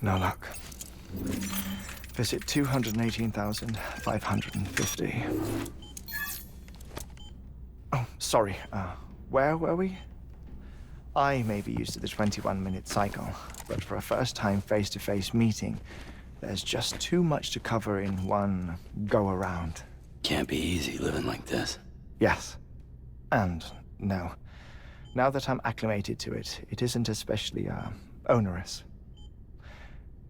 No luck. Visit 218,550. Oh, sorry. Where were we? I may be used to the 21-minute cycle, but for a first-time face-to-face meeting, there's just too much to cover in one go-around. Can't be easy living like this. Yes. And no. Now that I'm acclimated to it, it isn't especially, onerous.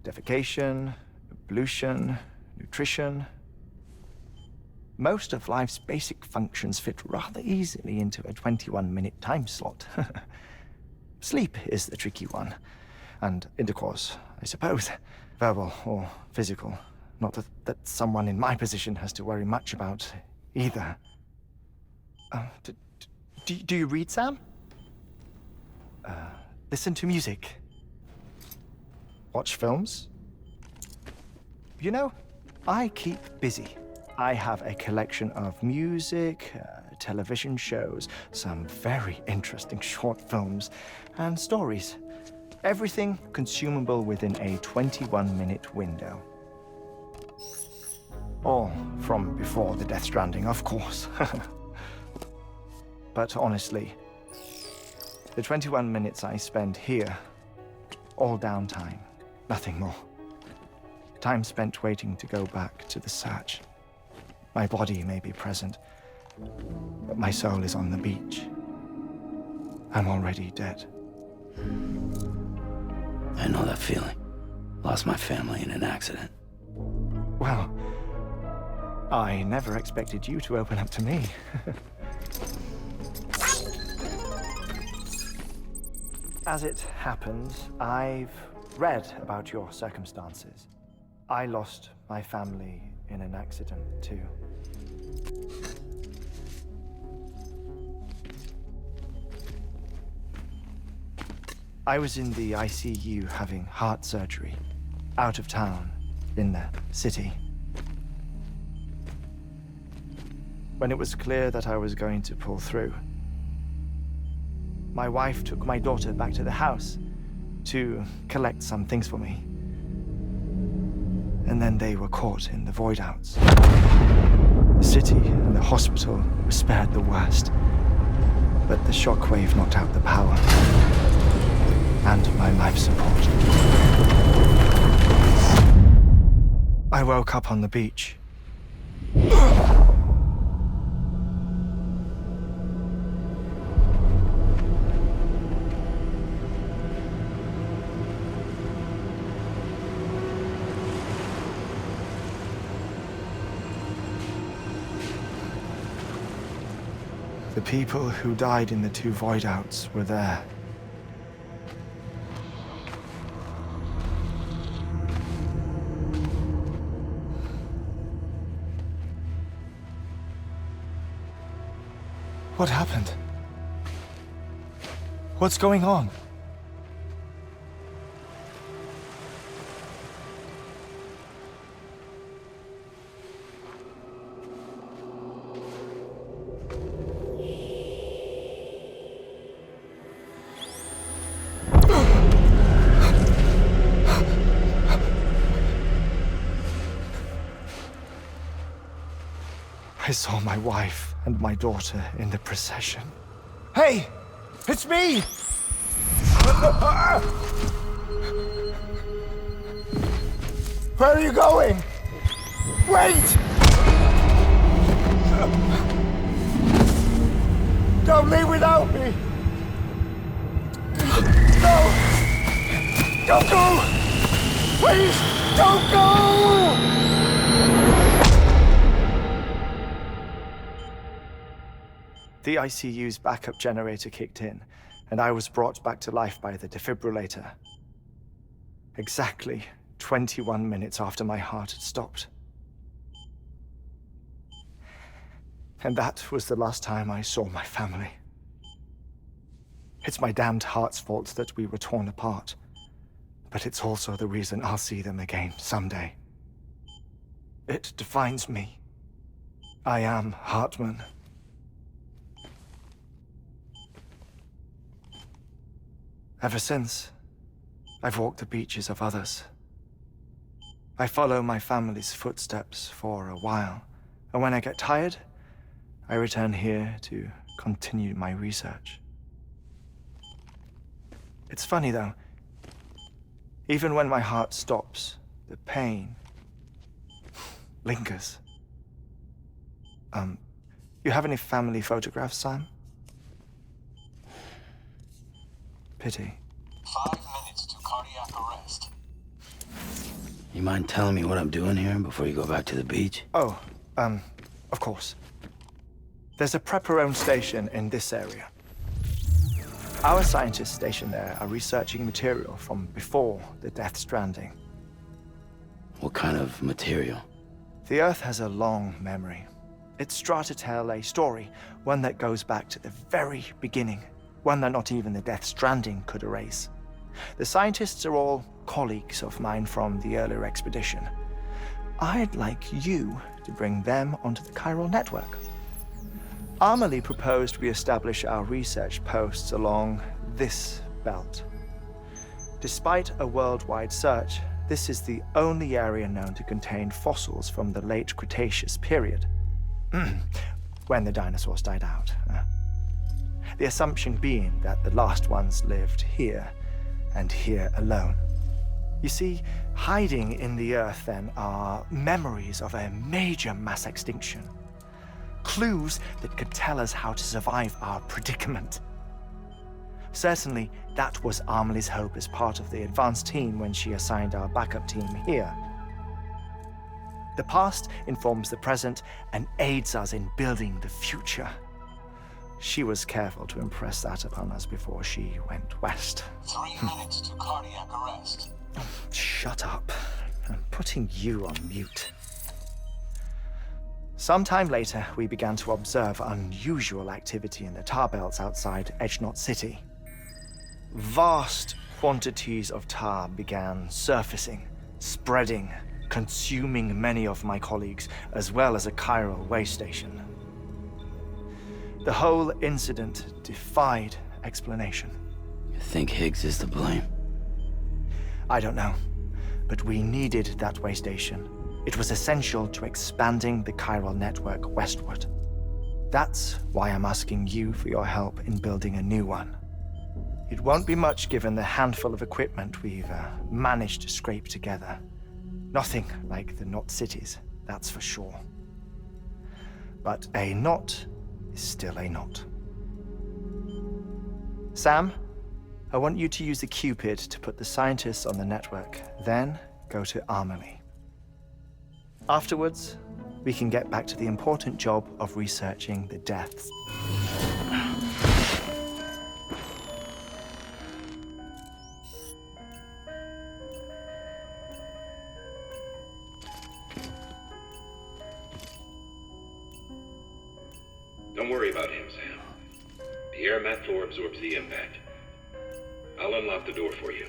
Defecation, ablution, nutrition. Most of life's basic functions fit rather easily into a 21-minute time slot. Sleep is the tricky one. And intercourse, I suppose. Verbal or physical. Not that someone in my position has to worry much about either. Do you read, Sam? Listen to music. Watch films. You know, I keep busy. I have a collection of music, television shows, some very interesting short films, and stories. Everything consumable within a 21-minute window. All from before the Stranding, of course. But honestly, the 21 minutes I spend here, all downtime, nothing more. Time spent waiting to go back to the search. My body may be present, but my soul is on the beach. I'm already dead. I know that feeling. Lost my family in an accident. Well, I never expected you to open up to me. As it happens, I've read about your circumstances. I lost my family in an accident, too. I was in the ICU having heart surgery, out of town, in the city. When it was clear that I was going to pull through, my wife took my daughter back to the house to collect some things for me. And then they were caught in the void-outs. The city and the hospital were spared the worst, but the shockwave knocked out the power and my life support. I woke up on the beach. The people who died in the two void-outs were there. What happened? What's going on? I saw my wife and my daughter in the procession. Hey! It's me! Where are you going? Wait! Don't leave without me! No! Don't go! Please, don't go! The ICU's backup generator kicked in, and I was brought back to life by the defibrillator. Exactly 21 minutes after my heart had stopped. And that was the last time I saw my family. It's my damned heart's fault that we were torn apart, but it's also the reason I'll see them again someday. It defines me. I am Hartman. Ever since, I've walked the beaches of others I follow my family's footsteps for a while, and when I get tired, I return here to continue my research. It's funny though, even when my heart stops, the pain lingers. You have any family photographs, Sam? Pity. 5 minutes to cardiac arrest. You mind telling me what I'm doing here before you go back to the beach? Oh, of course. There's a Prepper-owned station in this area. Our scientists stationed there are researching material from before the Death Stranding. What kind of material? The Earth has a long memory. It's trying to tell a story, one that goes back to the very beginning, one that not even the Death Stranding could erase. The scientists are all colleagues of mine from the earlier expedition. I'd like you to bring them onto the chiral network. Amelie proposed we establish our research posts along this belt. Despite a worldwide search, this is the only area known to contain fossils from the late Cretaceous period, when the dinosaurs died out. The assumption being that the last ones lived here, and here alone. You see, hiding in the Earth then are memories of a major mass extinction. Clues that could tell us how to survive our predicament. Certainly, that was Amelie's hope as part of the advanced team when she assigned our backup team here. The past informs the present and aids us in building the future. She was careful to impress that upon us before she went west. 3 minutes to cardiac arrest. Shut up. I'm putting you on mute. Sometime later, we began to observe unusual activity in the tar belts outside Edgenot City. Vast quantities of tar began surfacing, spreading, consuming many of my colleagues, as well as a chiral way station. The whole incident defied explanation. You think Higgs is to blame? I don't know, but we needed that way station. It was essential to expanding the chiral network westward. That's why I'm asking you for your help in building a new one. It won't be much given the handful of equipment we've managed to scrape together. Nothing like the knot cities, that's for sure. But a knot is still a knot. Sam, I want you to use the Cupid to put the scientists on the network, then go to Amelie. Afterwards, we can get back to the important job of researching the deaths. Don't worry about him, Sam. The air mat floor absorbs the impact. I'll unlock the door for you.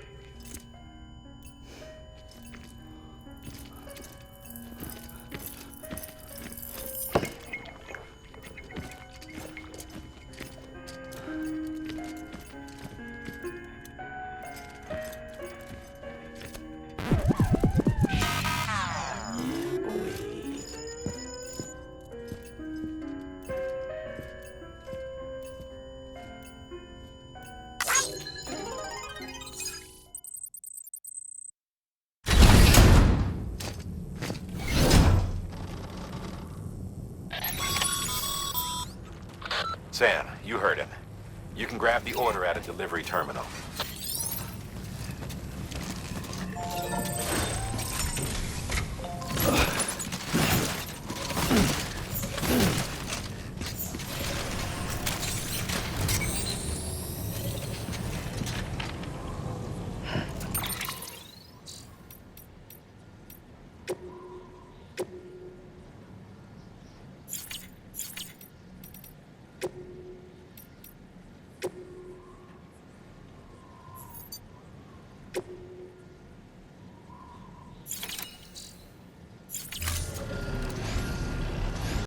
Sam, you heard him. You can grab the order at a delivery terminal.